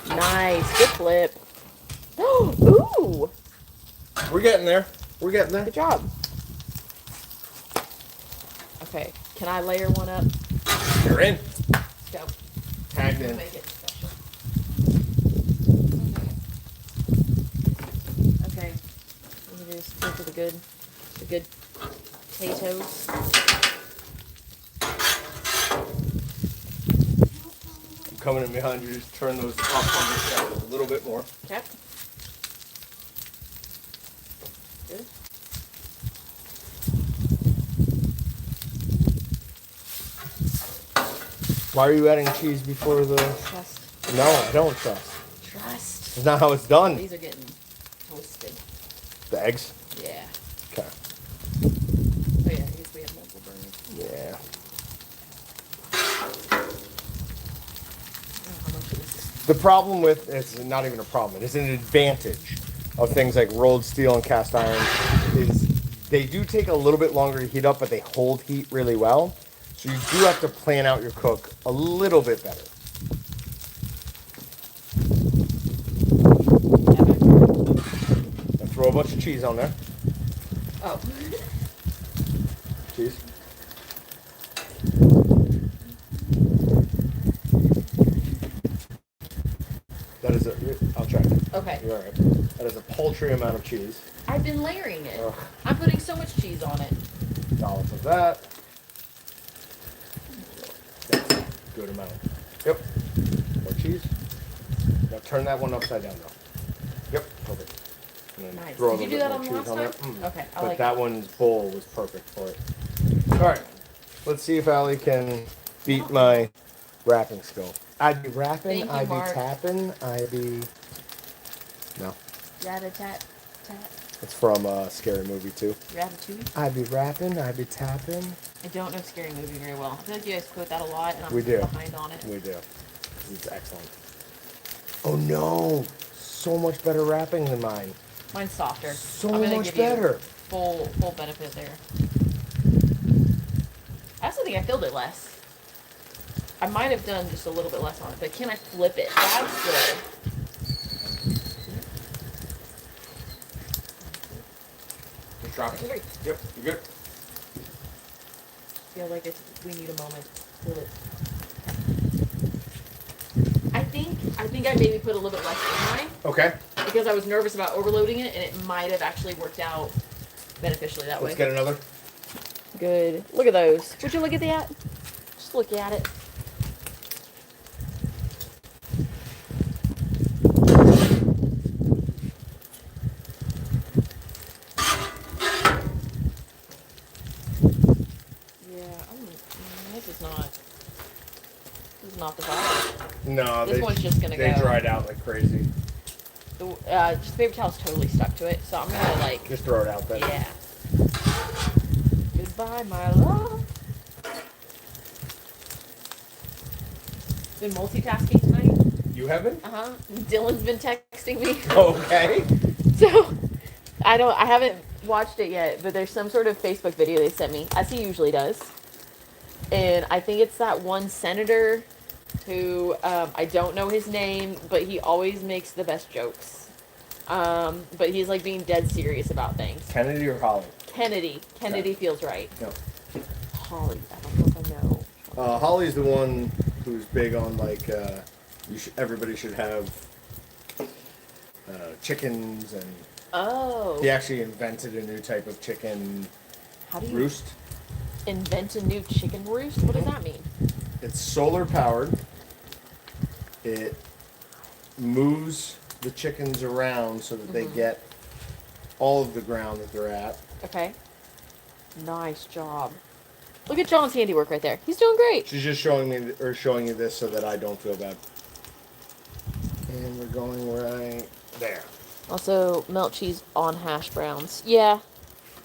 Nice. Good flip. Ooh. We're getting there. We're getting there. Good job. Okay. Can I layer one up? You're in. Go. Tagged in. Make it special. Okay. We can just go for the good potatoes. I'm coming in behind you. Just turn those up on the side a little bit more. Okay. Good. Why are you adding cheese before the... Trust. No, I don't trust. Trust. It's not how it's done. These are getting toasted. The eggs? Yeah. Okay. Oh yeah, I guess we have multiple burners. Yeah. Oh, how much of this is... The problem with... It's not even a problem. It is an advantage of things like rolled steel and cast iron is they do take a little bit longer to heat up, but they hold heat really well. So you do have to plan out your cook a little bit better. And throw a bunch of cheese on there. Oh. Cheese. That is a... I'll try it. Okay. You're alright. That is a paltry amount of cheese. I've been layering it. Ugh. I'm putting so much cheese on it. Dollops of that. That's a good amount. Yep. More cheese. Now turn that one upside down though. Yep, perfect. And then Nice. throw a Did you little do bit that more on the cheese last on there. time? Okay, I But like that it. one's bowl was perfect for it. Alright. Let's see if Allie can beat my wrapping skill. I'd be rapping, Thank you, I'd be Mark. tapping, I'd be... No. Rat-a-tat, tat. It's from a scary movie too. Ratatouille. I'd be rapping, I'd be tapping. I don't know Scary Movie very well. I feel like you guys quote that a lot, and I'm We do. behind on it. We do. It's excellent. Oh no! So much better wrapping than mine. Mine's softer. So I'm gonna much give you better. full benefit there. I also think I filled it less. I might have done just a little bit less on it, but can I flip it? That's good. Drop it. Yep, you good? Feel like we need a moment. Feel it. I think I maybe put a little bit less in mine Okay. because I was nervous about overloading it, and it might have actually worked out beneficially that way. Let's get another. Good. Look at those. Would you look at that? Just look at it. This is not the vibe. No, This one's just gonna they go. dried out like crazy. Just paper towel's totally stuck to it, so I'm gonna like. Just throw it out then. Yeah. Goodbye, my love. Been multitasking tonight. You haven't? Dylan's been texting me. Okay. So, I haven't watched it yet, but there's some sort of Facebook video they sent me, as he usually does. And I think it's that one senator who, I don't know his name, but he always makes the best jokes. But he's like being dead serious about things. Kennedy or Holly? Kennedy. Kennedy Okay. feels right. No. Holly, I don't know if I know. Holly's the one who's big on like everybody should have chickens, and Oh. he actually invented a new type of chicken How do you roost. invent a new chicken roost? What does that mean? It's solar powered. It moves the chickens around so that they get all of the ground that they're at. Okay. Nice job. Look at John's handiwork right there. He's doing great. She's just showing you this so that I don't feel bad. And we're going right there. Also, melt cheese on hash browns. Yeah.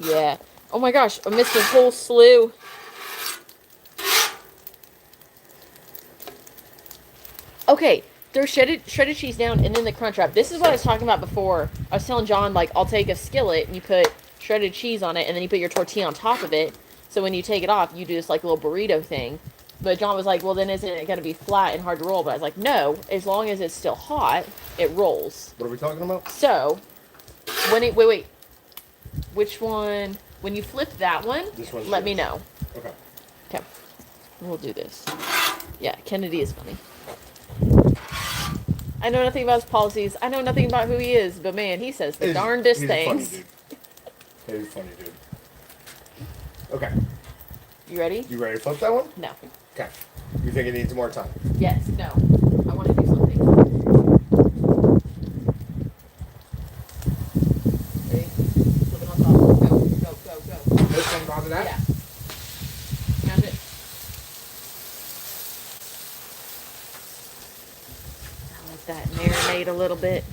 Yeah. Oh my gosh, I missed a whole slew. Okay, throw shredded cheese down and then the Crunchwrap. This is what I was talking about before. I was telling John, like, I'll take a skillet and you put shredded cheese on it and then you put your tortilla on top of it. So when you take it off, you do this, like, little burrito thing. But John was like, well, then isn't it going to be flat and hard to roll? But I was like, no, as long as it's still hot, it rolls. What are we talking about? So, when it, wait. Which one, when you flip that one, This one's let me yours. know. Okay. Okay. We'll do this. Yeah, Kennedy is funny. I know nothing about his policies. I know nothing about who he is, but man, he says the darndest he's things. A funny dude. He's a funny dude. Okay. You ready? You ready to flip that one? No. Okay. You think it needs more time? Yes, no. I want to do something. Ready? Flip it on top. Go. This one, top of that? Yeah. Smash it. I like that. Marinate a little bit.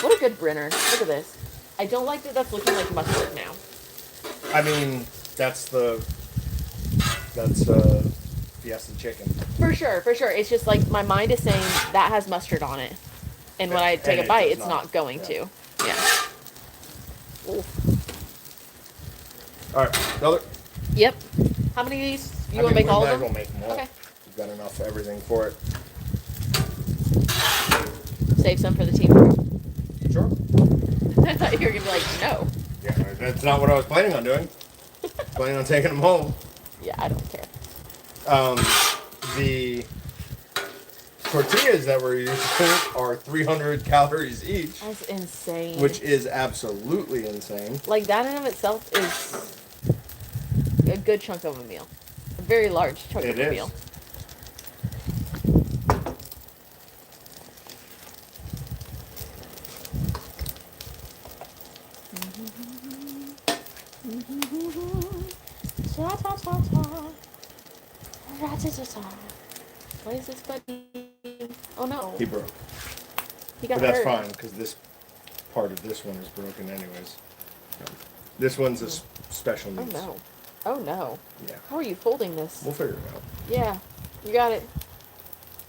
What a good brinner. Look at this. I don't like that that's looking like mustard now. I mean, that's Fiesta chicken. For sure. It's just like my mind is saying that has mustard on it. And when I take And a bite, does it's not going to. Yeah. Ooh. All right, another. Yep. How many of these? You want to make all of them? We'll make them all. Okay. We've got enough of everything for it. Save some for the team room. Sure. I thought you were going to be like, no. Yeah, that's not what I was planning on doing. Planning on taking them home. Yeah, I don't care. The tortillas that we're using are 300 calories each, That's insane. which is absolutely insane. Like, that in of itself is a good chunk of a meal. A very large chunk of a meal. What is this buddy? Oh no. He broke. He got But that's hurt. fine, because this part of this one is broken anyways. This one's a special Oh needs. no. Oh no. Yeah. How are you folding this? We'll figure it out. Yeah. You got it.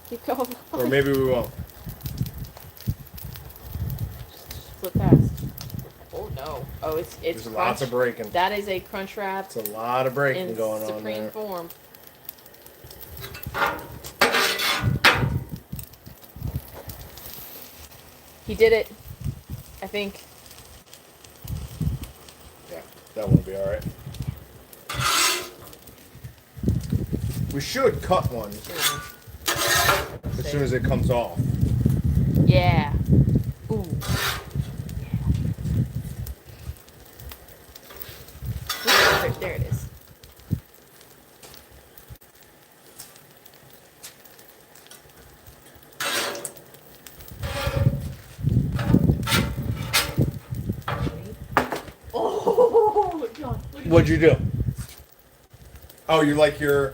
Keep going. Or maybe we won't. Flip fast. Oh no. Oh, it's There's lots of breaking. That is a Crunchwrap It's a lot of breaking in going on supreme there. form. He did it. I think. That one will be all right. We should cut one as soon as it comes off. Yeah. Ooh. There it is. Oh, God. What'd you do? Oh, you like your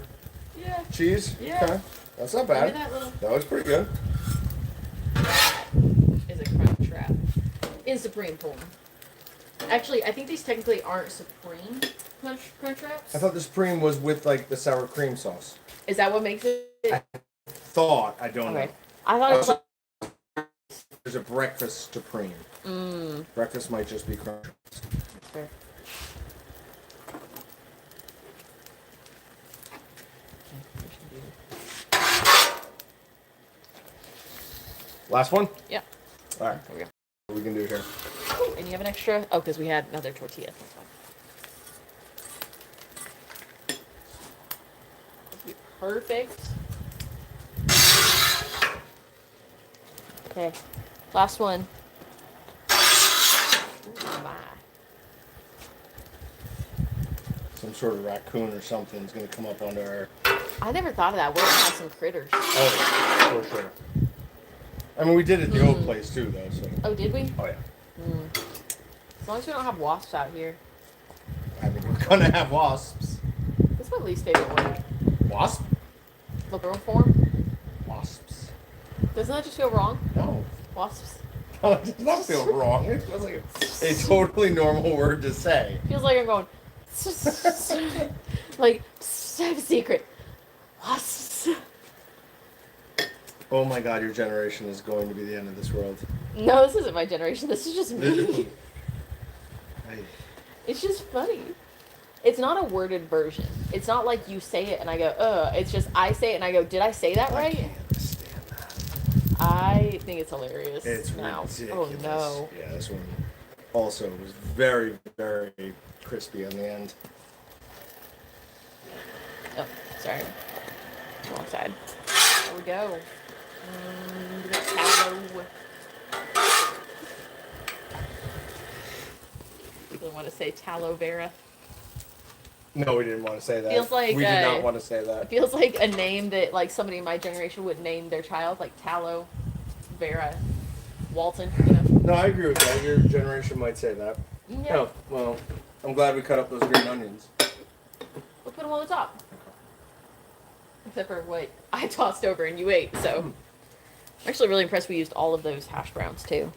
cheese? Yeah. Okay. That's not Look at bad. that little. That was pretty good. Is a Crunchwrap in Supreme form. Actually, I think these technically aren't Supreme Crunchwraps. I thought the Supreme was with like the sour cream sauce. Is that what makes it? I don't know. I thought it was like. There's a breakfast Supreme. Breakfast might just be Crunchwraps. That's fair. Last one? Yeah. All right. There we go. What we can do here? And you have an extra? Oh, because we had another tortilla. That's fine. That'd be perfect. Okay. Last one. Ooh, my. Some sort of raccoon or something is going to come up onto our... I never thought of that. We're gonna have some critters. Oh, for sure. I mean, we did it at the old place too, though. So. Oh, did we? Oh, yeah. As long as we don't have wasps out here. I mean, we're going to have wasps. That's my least favorite word. Wasp? Literal form. Wasps. Doesn't that just feel wrong? No. Wasps. No, it does not feel wrong. It feels like a totally normal word to say. Feels like I'm going. Like, I have a secret. Wasps. Oh my God, your generation is going to be the end of this world. No, this isn't my generation. This is just me. Hey. It's just funny. It's not a worded version. It's not like you say it and I go, It's just I say it and I go, did I say that right? I can't understand that. I think it's hilarious. It's now. ridiculous. Oh no. Yeah, this one also was very, very crispy on the end. Oh, sorry. Wrong side. There we go. The tallow. People want to say tallow vera. No, we didn't want to say that. Feels like we did not want to say It that. feels like a name that like somebody in my generation would name their child, like Tallow Vera Walton, you know. No, I agree with that. Your generation might say that. Yeah. Oh, well, I'm glad we cut up those green onions. We'll put them on the top. Except for what I tossed over and you ate, so. I'm actually really impressed we used all of those hash browns too.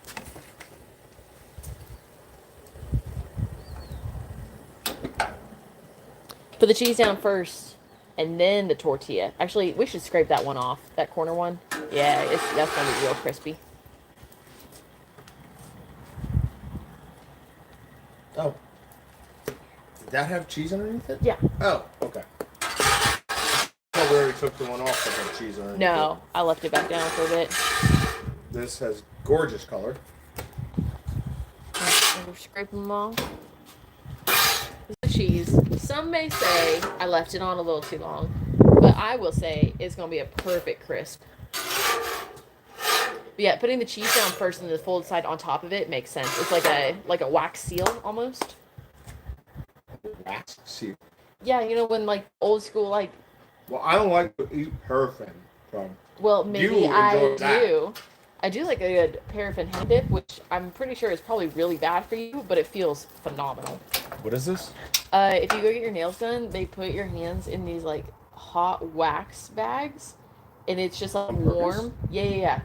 Put the cheese down first, and then the tortilla. Actually, we should scrape that one off. That corner one. Yeah, that's gonna be real crispy. Oh. Did that have cheese underneath it? Yeah. Oh, okay. Oh, we already took the one off that had cheese underneath No, I left it back down for a bit. it. This has gorgeous color. We'll scrape them off. The cheese. Some may say I left it on a little too long, but I will say it's gonna be a perfect crisp. But yeah, putting the cheese down first and the folded side on top of it makes sense. It's like a wax seal almost. Wax seal. Yeah, you know when like old school like. Well, I don't like to eat paraffin. So Well, maybe you I enjoy that. do. I do like a good paraffin hand dip, which I'm pretty sure is probably really bad for you, but it feels phenomenal. What is this? If you go get your nails done, they put your hands in these like hot wax bags, and it's just like On purpose? warm. Yeah.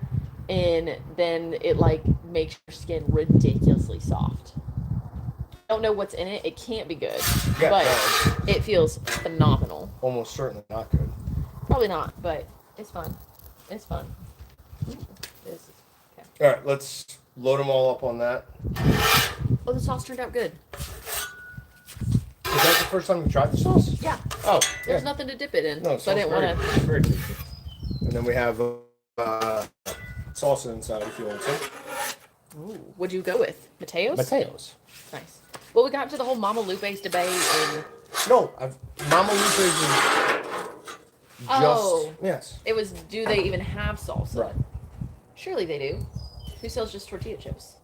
And then it like makes your skin ridiculously soft. I don't know what's in it. It can't be good, Yeah, but it feels phenomenal. almost certainly not good. Probably not, but it's fun. It's fun. This is okay. All right, let's load them all up on that. Oh, the sauce turned out good. Is that the first time you tried the sauce? Yeah. Oh, There's yeah. nothing to dip it in, No, so I didn't want to. Very tasty. And then we have salsa inside if you want some. Ooh, what'd you go with? Mateos? Mateos. Nice. Well, we got to the whole Mama Lupe's debate and No, Mama Lupe's is just Oh. yes. it was, do they even have salsa? Right. Surely they do. Who sells just tortilla chips?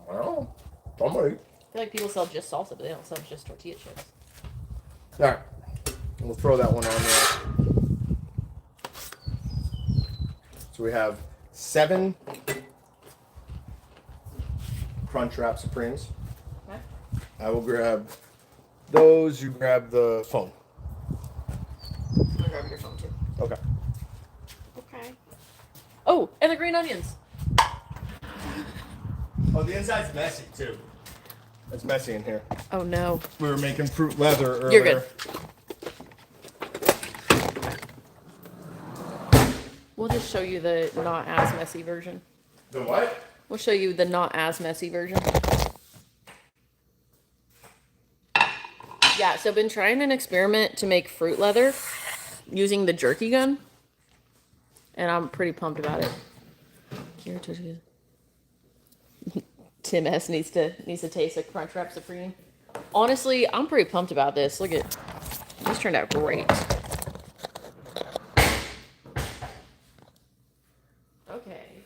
Well, somebody. I feel like people sell just salsa, but they don't sell just tortilla chips. All right, we'll throw that one on there. So we have 7 Crunchwrap Supremes. Okay. I will grab those. You grab the phone. I'm gonna grab your phone too. Okay. Okay. Oh, and the green onions. Oh, the inside's messy too. It's messy in here. Oh no. We were making fruit leather earlier. You're good. We'll just show you the not as messy version. The what? We'll show you the not as messy version. Yeah, so I've been trying an experiment to make fruit leather using the jerky gun. And I'm pretty pumped about it. Tim S needs to taste a Crunchwrap Supreme. Honestly, I'm pretty pumped about this. Look at this, turned out great. Okay.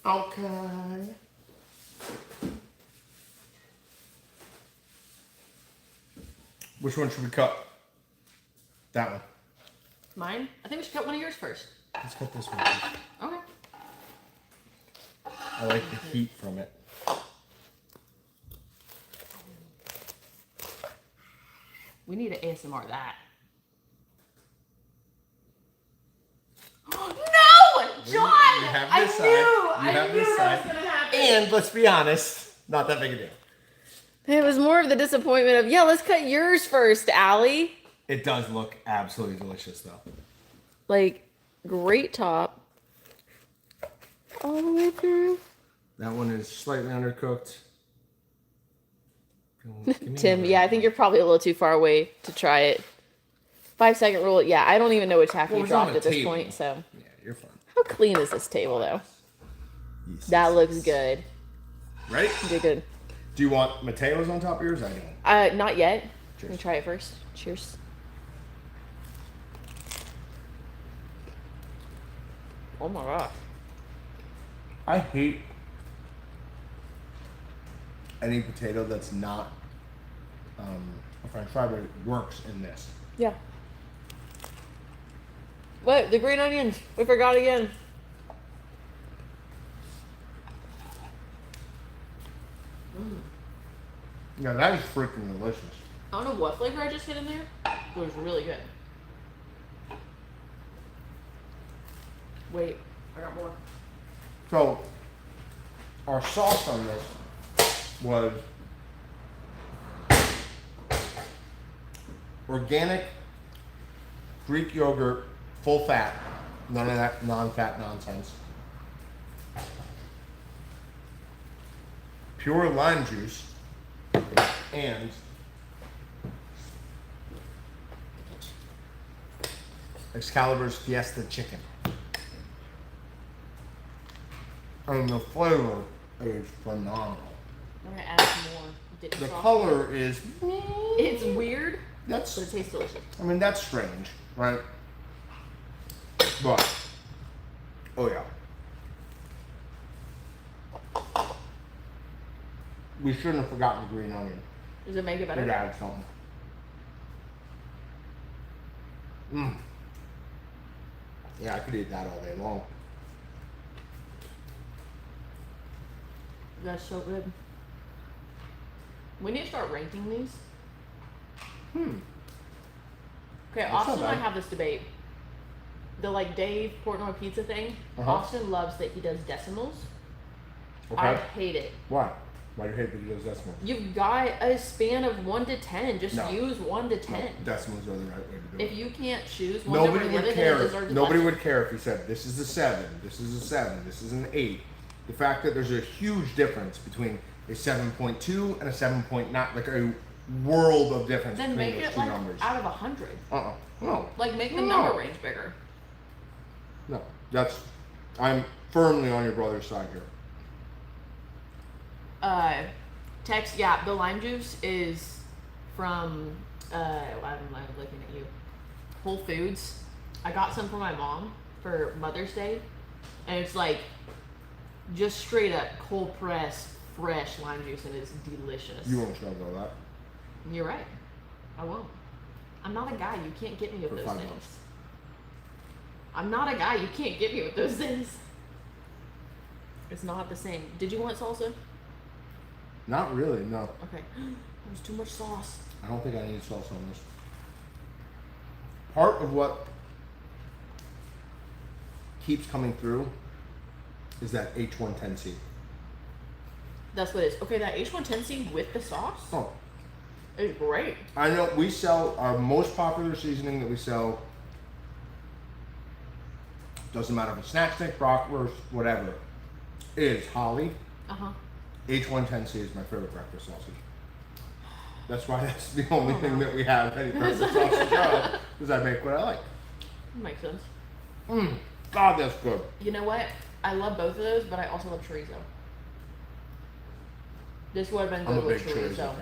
Okay. Which one should we cut? That one. Mine? I think we should cut one of yours first. Let's cut this one first. Okay. I like the heat from it. We need to ASMR that. No! John! You have I this knew! side. I knew that was gonna happen. And let's be honest, not that big a deal. It was more of the disappointment of, yeah, let's cut yours first, Ali. It does look absolutely delicious, though. Like, great top. All the way through. That one is slightly undercooked. Tim, yeah, I think you're probably a little too far away to try it. 5-second rule, yeah, I don't even know which half Well, you it's on dropped the at this table. point, so. Yeah, you're fine. How clean is this table, though? Yes. That looks good. Ready? Good, good. Do you want Mateos on top of yours? I don't. Not yet. Cheers. Let me try it first. Cheers. Oh my gosh. I hate any potato that's not a French fry, but it works in this. Yeah. What? The green onions. We forgot again. Yeah, that is freaking delicious. I don't know what flavor I just hit in there. It was really good. Wait, I got more. So, our sauce on this was organic Greek yogurt, full fat, none of that non-fat nonsense. Pure lime juice, and Excalibur's Fiesta chicken. And the flavor is phenomenal. I'm gonna add some more. Dip The sauce. color is, It's weird, that's, but it tastes delicious. I mean, that's strange, right? But, oh yeah. We shouldn't have forgotten the green onion. Does it make it It better? adds something. Mmm. Yeah, I could eat that all day long. That's so good. We need to start ranking these. Okay, That's Austin not and I bad. have this debate. The like Dave Portnoy pizza thing. Uh-huh. Austin loves that he does decimals. Okay. I hate it. Why? Why do you hate that he does decimals? You've got a span of 1 to 10. Just No. use 1 to 10. No, decimals are the right way to do If it. you can't choose one Nobody over the would other, then it care. deserves Nobody less. would care if you said this is a 7, this is a 7, this is an 8. The fact that there's a huge difference between a 7.2 and a 7.9, like a world of difference Then between make those it two like numbers. out of 100. No. Like make the No. number range bigger. No. I'm firmly on your brother's side here. Tex, yeah, the lime juice is from, I'm looking at you. Whole Foods. I got some for my mom for Mother's Day, and it's like just straight up cold pressed, fresh lime juice, and it's delicious. You won't show all that. You're right. I won't. I'm not a guy. You can't get me with For those $5. things. I'm not a guy. You can't get me with those things. It's not the same. Did you want salsa? Not really, no. Okay. There's too much sauce. I don't think I need sauce on this. Part of what keeps coming through is that H110C. That's what it is. Okay, that H110C with the sauce Oh, is great. I know we sell our most popular seasoning that we sell. Doesn't matter if it's snack stick, bratwurst, whatever. Is holly. H110C is my favorite breakfast sausage. That's why that's the only thing that we have any breakfast sausage of, because I make what I like. Makes sense. God, that's good. You know what? I love both of those, but I also love chorizo. This would have been I'm a good big with chorizo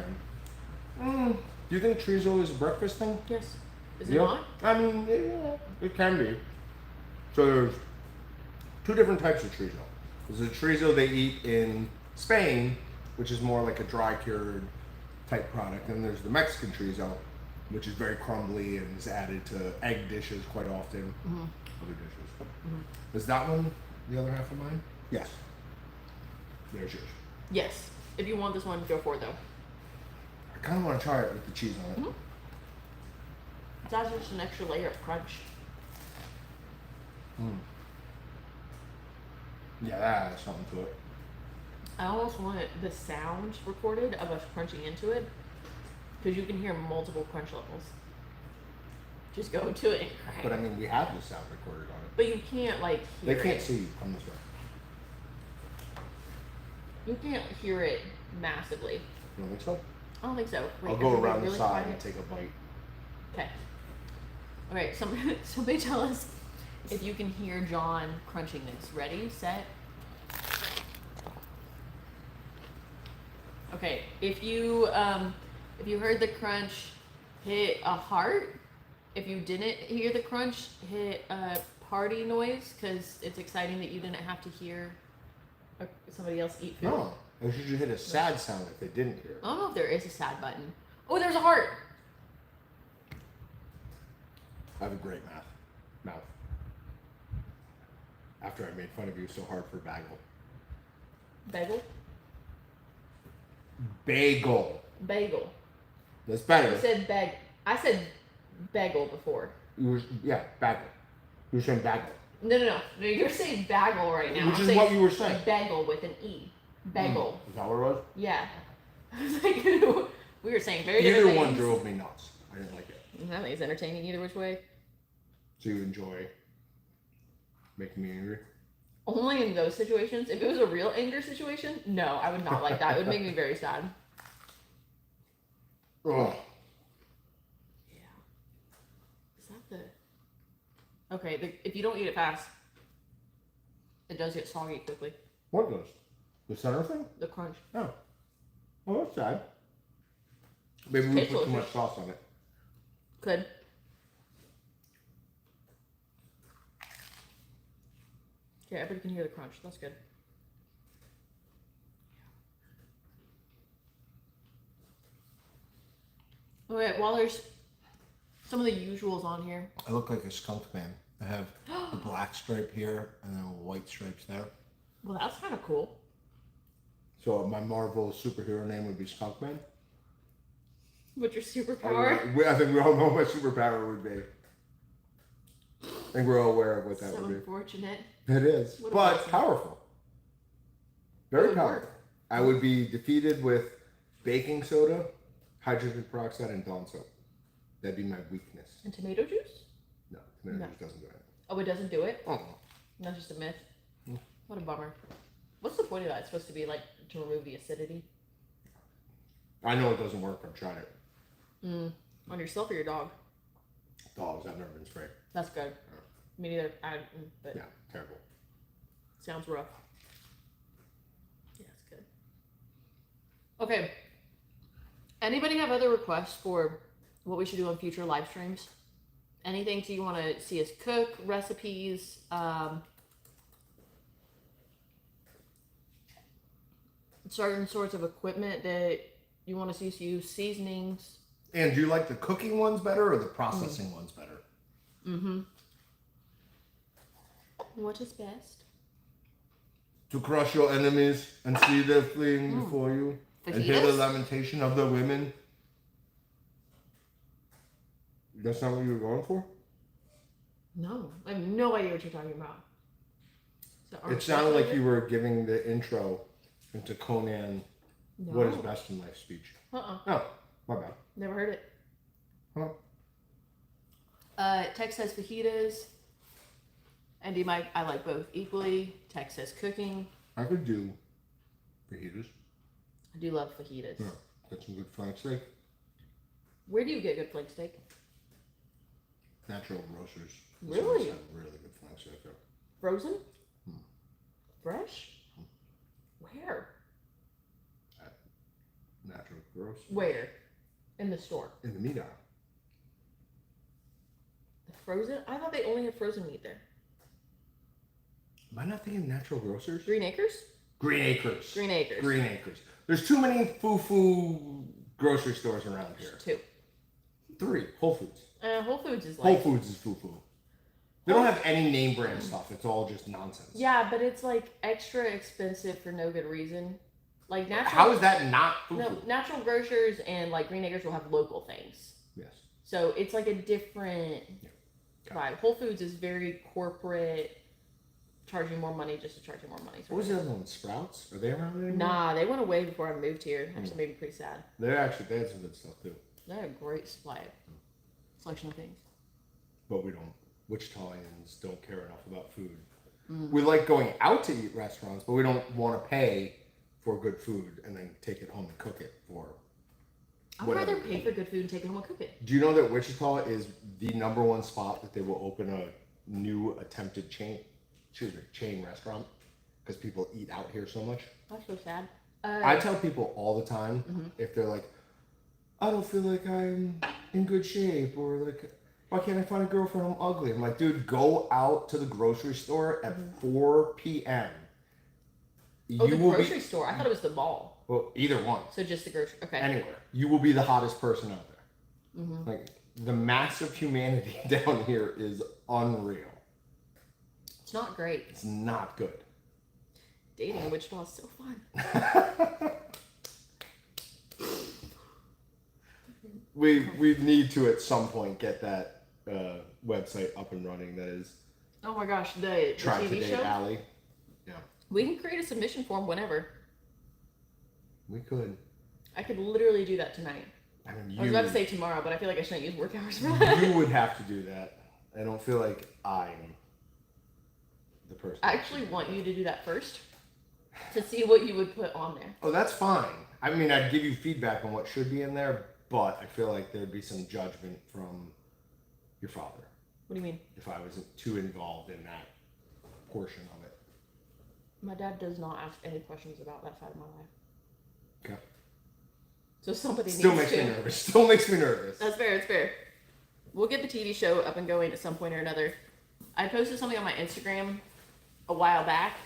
fan. Do you think chorizo is a breakfast thing? Yes. Is it Yeah. not? I mean, yeah, it can be. So there's two different types of chorizo. There's the chorizo they eat in Spain, which is more like a dry cured type product, and there's the Mexican chorizo, which is very crumbly and is added to egg dishes quite often. Other dishes. Is that one the other half of mine? Yes. There's yours. Yes. If you want this one, go for it though. I kind of want to try it with the cheese on it. It adds just an extra layer of crunch. Yeah, that adds something to it. I almost want the sounds recorded of us crunching into it, because you can hear multiple crunch levels. Just go to it and crank. But I mean, we have the sound recorded on it. But you can't like hear They can't it. see you. Come this way. You can't hear it massively. You don't think so? I don't think so. Wait, I'll go is it around the really side quiet? and take a bite. Okay. Okay, somebody tell us if you can hear Jon crunching this. Ready, set. Okay, if you heard the crunch, hit a heart. If you didn't hear the crunch, hit a party noise, because it's exciting that you didn't have to hear somebody else eat food. No, they should hit a sad sound if they didn't hear it. I don't know if there is a sad button. Oh, there's a heart. I have a great mouth. After I made fun of you so hard for bagel. Bagel? Bagel. That's I better. said I said bagel before. Bagel. You were saying bagel. No, you're saying bagel right now. Which I'm is what you were saying. Bagel with an E. Bagel. Is that what it was? Yeah. I was like, we were saying very Either different one things. drove me nuts. I didn't like it. I think it's entertaining either which way. So you enjoy making me angry? Only in those situations. If it was a real anger situation, no, I would not like that. It would make me very sad. Ugh. Yeah. Is that the... Okay, if you don't eat it fast, it does get soggy quickly. What does? The center thing? The crunch. Oh. Well, that's sad. Maybe we Tastes put too delicious. much sauce on it. Could. Okay, everybody can hear the crunch. That's good. Okay, while there's some of the usuals on here. I look like a skunk man. I have a black stripe here and then white stripes there. Well, that's kind of cool. So my Marvel superhero name would be Skunk Man. What's your superpower? I think we all know what my superpower would be. I think we're all aware of what that So would be. unfortunate. It is, What a but blessing. powerful. Very It would powerful. work. I would be defeated with baking soda, hydrogen peroxide, and Dawn soap. That'd be my weakness. And tomato juice? No, tomato No. juice doesn't do it. Oh, it doesn't do it? Oh. That's just a myth. What a bummer. What's the point of that? It's supposed to be like to remove the acidity. I know it doesn't work. I've tried it. On yourself or your dog? Dogs, I've never been sprayed. That's good. Me neither. But Yeah, terrible. sounds rough. Yeah, it's good. Okay. Anybody have other requests for what we should do on future live streams? Anything you want to see us cook, recipes, certain sorts of equipment that you want to see us use, seasonings? And do you like the cooking ones better or the processing ones better? Mm-hmm. What is best? To crush your enemies and see them fleeing before you. And hear the Fajitas? lamentation of the women. That's not what you were going for? No, I have no idea what you're talking about. It sounded like you were giving the intro into Conan, No. What is Best in Life speech. Oh, my bad. Never heard it. Huh? Tex says fajitas. Andy Mike, I like both equally. Tex says cooking. I could do fajitas. I do love fajitas. Yeah, get some good flank steak. Where do you get good flank steak? Natural grocers. Really? Have really good flank steak. Yeah. Frozen? Fresh? Where? At Natural grocers. Where? In the store. In the meat aisle. The frozen? I thought they only had frozen meat there. Am I not thinking Natural Grocers? Green Acres? Green Acres. Green Acres. Green Acres. There's too many foo-foo grocery stores around here. 2. 3. Whole Foods. Whole Foods is Whole like... Foods is foo-foo. They don't have any name brand stuff. It's all just nonsense. Yeah, but it's like extra expensive for no good reason. Like natural... How is that not foo-foo? No, Natural Grocers and like Green Acres will have local things. Yes. So it's like a different vibe. Whole Foods is very corporate, charging more money just to charge you more money. What was the other one? Sprouts? Are they around anymore? Nah, they went away before I moved here. Actually, made me pretty sad. They had some good stuff too. They had a great selection of things. But we don't. Wichitaans don't care enough about food. We like going out to eat restaurants, but we don't want to pay for good food and then take it home and cook it for I'd whatever. rather pay for good food and take it home and cook it. Do you know that Wichita is the #1 spot that they will open a new attempted chain restaurant because people eat out here so much? That's so sad. I tell people all the time if they're like, I don't feel like I'm in good shape, or like, why can't I find a girlfriend? I'm ugly. I'm like, dude, go out to the grocery store at 4 p.m. Oh, the grocery store. I thought it was the mall. Well, either one. So just the grocery. Okay. Anywhere. You will be the hottest person out there. Like, the mass of humanity down here is unreal. It's not great. It's not good. Dating in Wichita is so fun. We need to at some point get that website up and running. That is Oh my gosh, the Try TV to Date show? Ali. Yeah. We can create a submission form whenever. We could. I could literally do that tonight. I mean, I was about to say tomorrow, but I feel like I shouldn't use work hours for that. you would have to do that. I don't feel like I'm the person. I actually want you to do that first to see what you would put on there. Oh, that's fine. I mean, I'd give you feedback on what should be in there, but I feel like there'd be some judgment from your father What do you mean? if I wasn't too involved in that portion of it. My dad does not ask any questions about that side of my life. Okay. So somebody Still needs makes to. me nervous. Still makes me nervous. That's fair, it's fair. We'll get the TV show up and going at some point or another. I posted something on my Instagram a while back.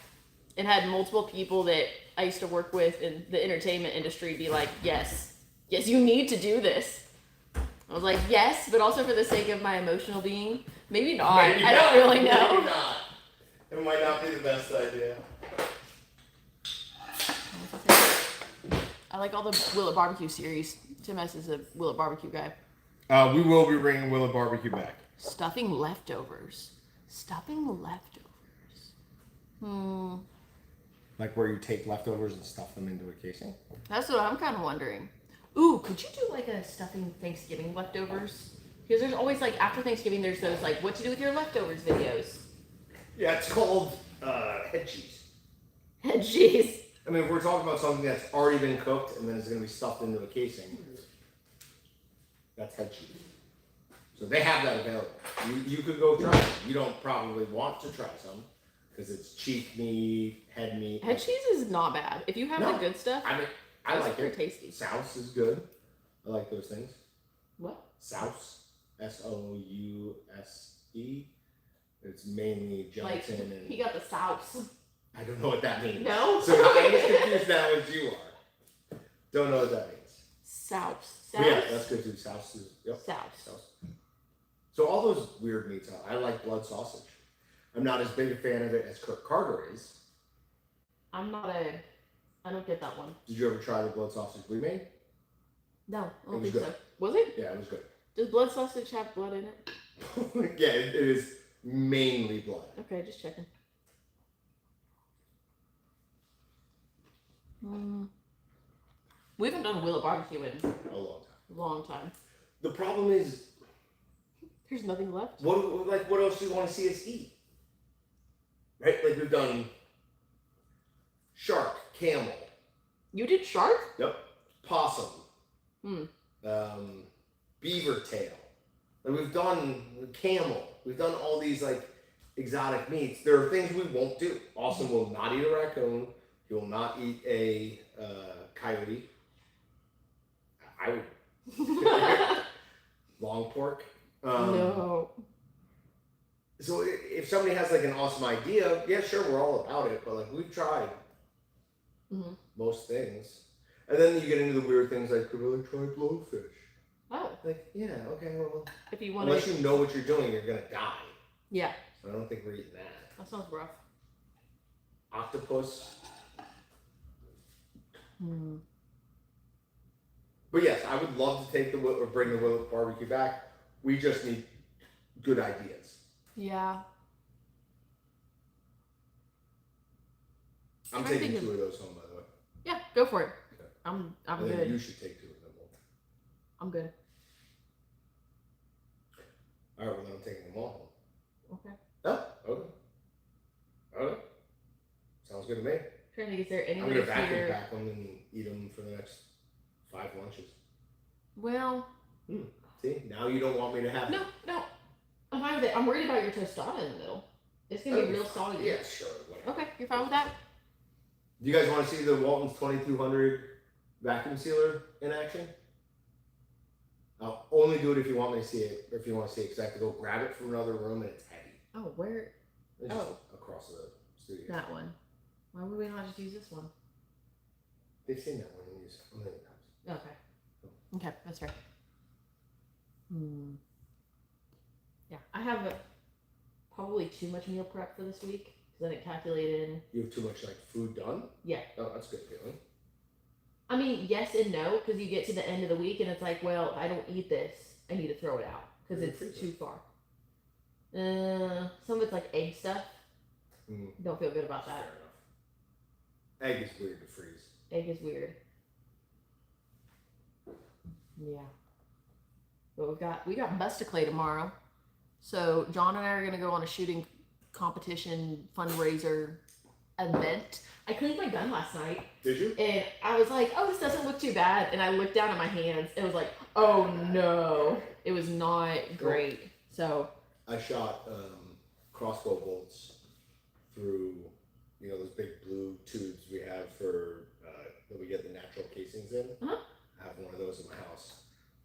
It had multiple people that I used to work with in the entertainment industry be like, yes, you need to do this. I was like, yes, but also for the sake of my emotional being, maybe not. Maybe I don't really know. Maybe not. It might not be the best idea. I like all the Will It Barbecue series. Tim S is a Will It Barbecue guy. We will be bringing Will It Barbecue back. Stuffing leftovers. Like where you take leftovers and stuff them into a casing? That's what I'm kind of wondering. Ooh, could you do like a stuffing Thanksgiving leftovers? Because there's always like after Thanksgiving, there's those like what to do with your leftovers videos. Yeah, it's called head cheese. Jeez. I mean, if we're talking about something that's already been cooked and then it's going to be stuffed into a casing. That's head cheese. So they have that available. You could go try it. You don't probably want to try some because it's cheek meat, head meat. Head cheese is not bad. If you have the good stuff, I mean, I like it. Tasty. Souse is good. I like those things. What? Souse. S-O-U-S-E. It's mainly gelatin and... He got the souse. I don't know what that means. No? So I'm as confused now as you are. Don't know what that means. Souse. But yeah, that's good too. Souse is... Yep. Souse. So all those weird meats, I like blood sausage. I'm not as big a fan of it as Kirk Carter is. I don't get that one. Did you ever try the blood sausage we made? No, I don't think good. so. Was it? Yeah, it was good. Does blood sausage have blood in it? Yeah, it is mainly blood. Okay, just checking. We haven't done Willow barbecue in A long time. long time. The problem is, There's nothing left. what else do you want to see us eat? Right? Like we've done shark, camel. You did shark? Yep. Possum. Hmm. Beaver tail. Like we've done camel. We've done all these like exotic meats. There are things we won't do. Austin will not eat a raccoon. He will not eat a coyote. I would. Long pork. No. So if somebody has like an awesome idea, yeah, sure, we're all about it. But like we've tried most things, and then you get into the weird things like, could I try blowfish? Oh. Like, yeah, okay, well, If you want unless you know what you're doing, you're gonna die. Yeah. So I don't think we're eating that. That sounds rough. Octopus. Hmm. But yes, I would love to take or bring the Willow barbecue back. We just need good ideas. Yeah. I'm taking 2 of those home, by the way. Yeah, go for it. Okay. I'm And then good. you should take 2 of them home. I'm good. All right, well then I'm taking them all home. Okay. Oh, okay. Okay. Sounds good to me. Trying to get there I'm anybody gonna vacuum here. pack them and eat them for the next 5 lunches. Well, See, now you don't want me to have no. I'm fine with it. I'm worried about your tostada in the middle. It's gonna be real soggy. Yeah, sure. Whatever. Okay, you're fine with that? Do you guys want to see the Walton's 2200 vacuum sealer in action? I'll only do it if you want me to see it, or if you want to see it, because I have to go grab it from another room and it's heavy. Oh, where? It's just across the studio. That one. Why would we not just use this one? They've seen that one used a million times. Okay. Okay, that's fair. Yeah, I have probably too much meal prep for this week because I didn't calculate in. You have too much like food done? Yeah. Oh, that's a good feeling. I mean, yes and no, because you get to the end of the week and it's like, well, I don't eat this. I need to throw it out because it's too far. Some of it's like egg stuff. Don't feel good about that. Fair enough. Egg is weird to freeze. Egg is weird. Yeah. But we got Busticlay tomorrow. So Jon and I are gonna go on a shooting competition fundraiser event. I cleaned my gun last night. Did you? And I was like, oh, this doesn't look too bad. And I looked down at my hands and was like, oh no. It was not great. So I shot crossbow bolts through, you know, those big blue tubes we have for that we get the natural casings in. I have one of those in my house.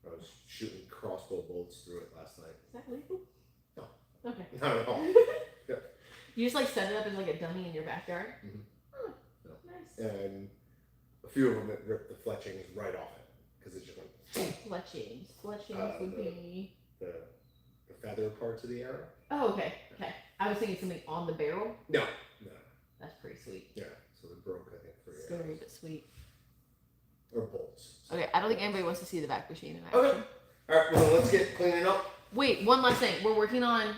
I was shooting crossbow bolts through it last night. Is that legal? No. Okay. Not at all. Yeah. You just like set it up as like a dummy in your backyard? Oh, No. nice. And a few of them that ripped the fletchings right off it because it just went. Fletchings. Fletchings would be the feather parts of the arrow. Oh, okay. Okay. I was thinking something on the barrel. No. That's pretty sweet. Yeah. So they broke, I think, 3 Scary arrows. but sweet. Or bolts. Okay, I don't think anybody wants to see the vac machine in action. Okay. All right. Well, let's get cleaning up. Wait, one last thing. We're working on.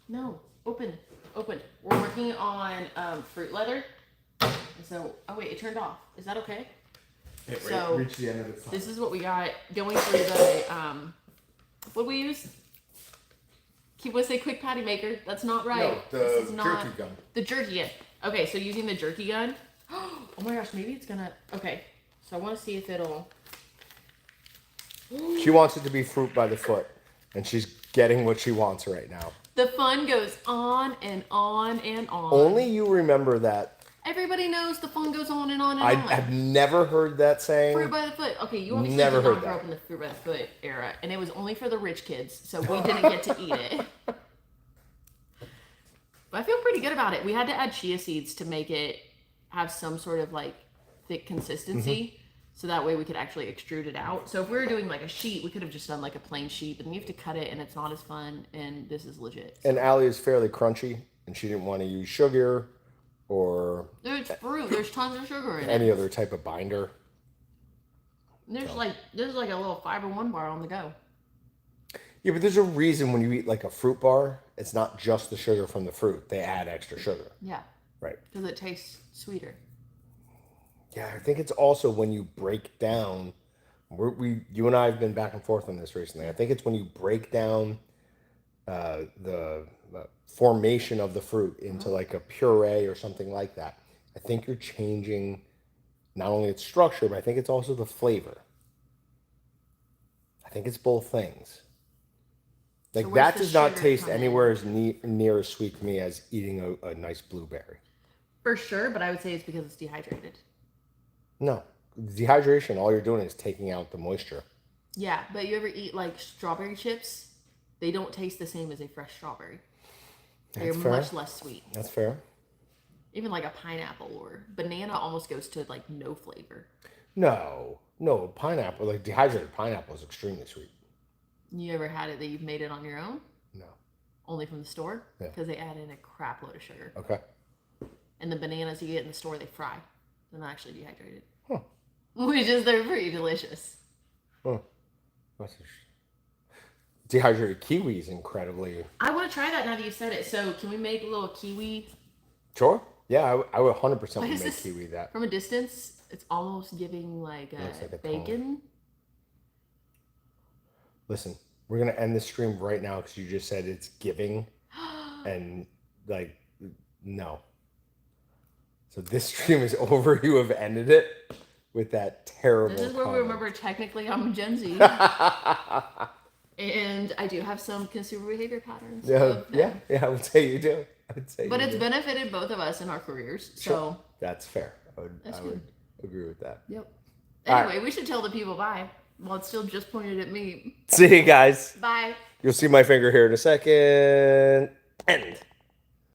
No, open. We're working on fruit leather. And so, oh wait, it turned off. Is that okay? So, reach the end of the this is what we got going through the what do we use? Keep want to say quick patty maker. That's not right. No, this is the not jerky gun. the jerky gun. Okay, so using the jerky gun. Oh my gosh, maybe it's gonna. Okay, so I want to see if it'll. She wants it to be fruit by the foot, and she's getting what she wants right now. The fun goes on and on and on. Only you remember that. Everybody knows the fun goes on and on and on. I've never heard that saying. Fruit by the foot. Okay, you obviously Never did heard not grow that. up in the fruit by the foot era, and it was only for the rich kids, so we didn't get to eat it. But I feel pretty good about it. We had to add chia seeds to make it have some sort of like thick consistency, so that way we could actually extrude it out. So if we were doing like a sheet, we could have just done like a plain sheet, but then you have to cut it, and it's not as fun. And this is legit. And Ali is fairly crunchy, and she didn't want to use sugar or There's fruit. There's tons of sugar in it. any other type of binder. There's like a little Fiber One bar on the go. Yeah, but there's a reason when you eat like a fruit bar, it's not just the sugar from the fruit. They add extra sugar. Yeah. Right. Because it tastes sweeter. Yeah, I think it's also when you break down. You and I have been back and forth on this recently. I think it's when you break down the formation of the fruit into like a puree or something like that. I think you're changing not only its structure, but I think it's also the flavor. I think it's both things. Like So that where's the does not sugar taste come in? anywhere as near as sweet to me as eating a nice blueberry. For sure, but I would say it's because it's dehydrated. No, dehydration. All you're doing is taking out the moisture. Yeah, but you ever eat like strawberry chips? They don't taste the same as a fresh strawberry. They're That's fair. much less sweet. That's fair. Even like a pineapple or banana almost goes to like no flavor. No, pineapple, like dehydrated pineapple is extremely sweet. You ever had it that you've made it on your own? No. Only from the store? Yeah. Because they add in a crap load of sugar. Okay. And the bananas you get in the store, they fry. They're not actually dehydrated. Huh. Which is, they're pretty delicious. Huh. That's dehydrated kiwi is incredibly. I want to try that now that you said it. So can we make a little kiwi? Sure. Yeah, I would 100% What would is make this? kiwi that. From a distance, it's almost giving like, Looks like a bacon. Listen, we're gonna end the stream right now because you just said it's giving, and like, no. So this stream is over. You have ended it with that terrible. This is where we comment. remember technically I'm Gen Z. And I do have some consumer behavior patterns. Yeah, I would say you do. But it's benefited both of us in our careers. So Sure. That's fair. I would good. agree with that. Yep. All Anyway, right. we should tell the people bye. Well, it's still just pointed at me. See you guys. Bye. You'll see my finger here in a second. End.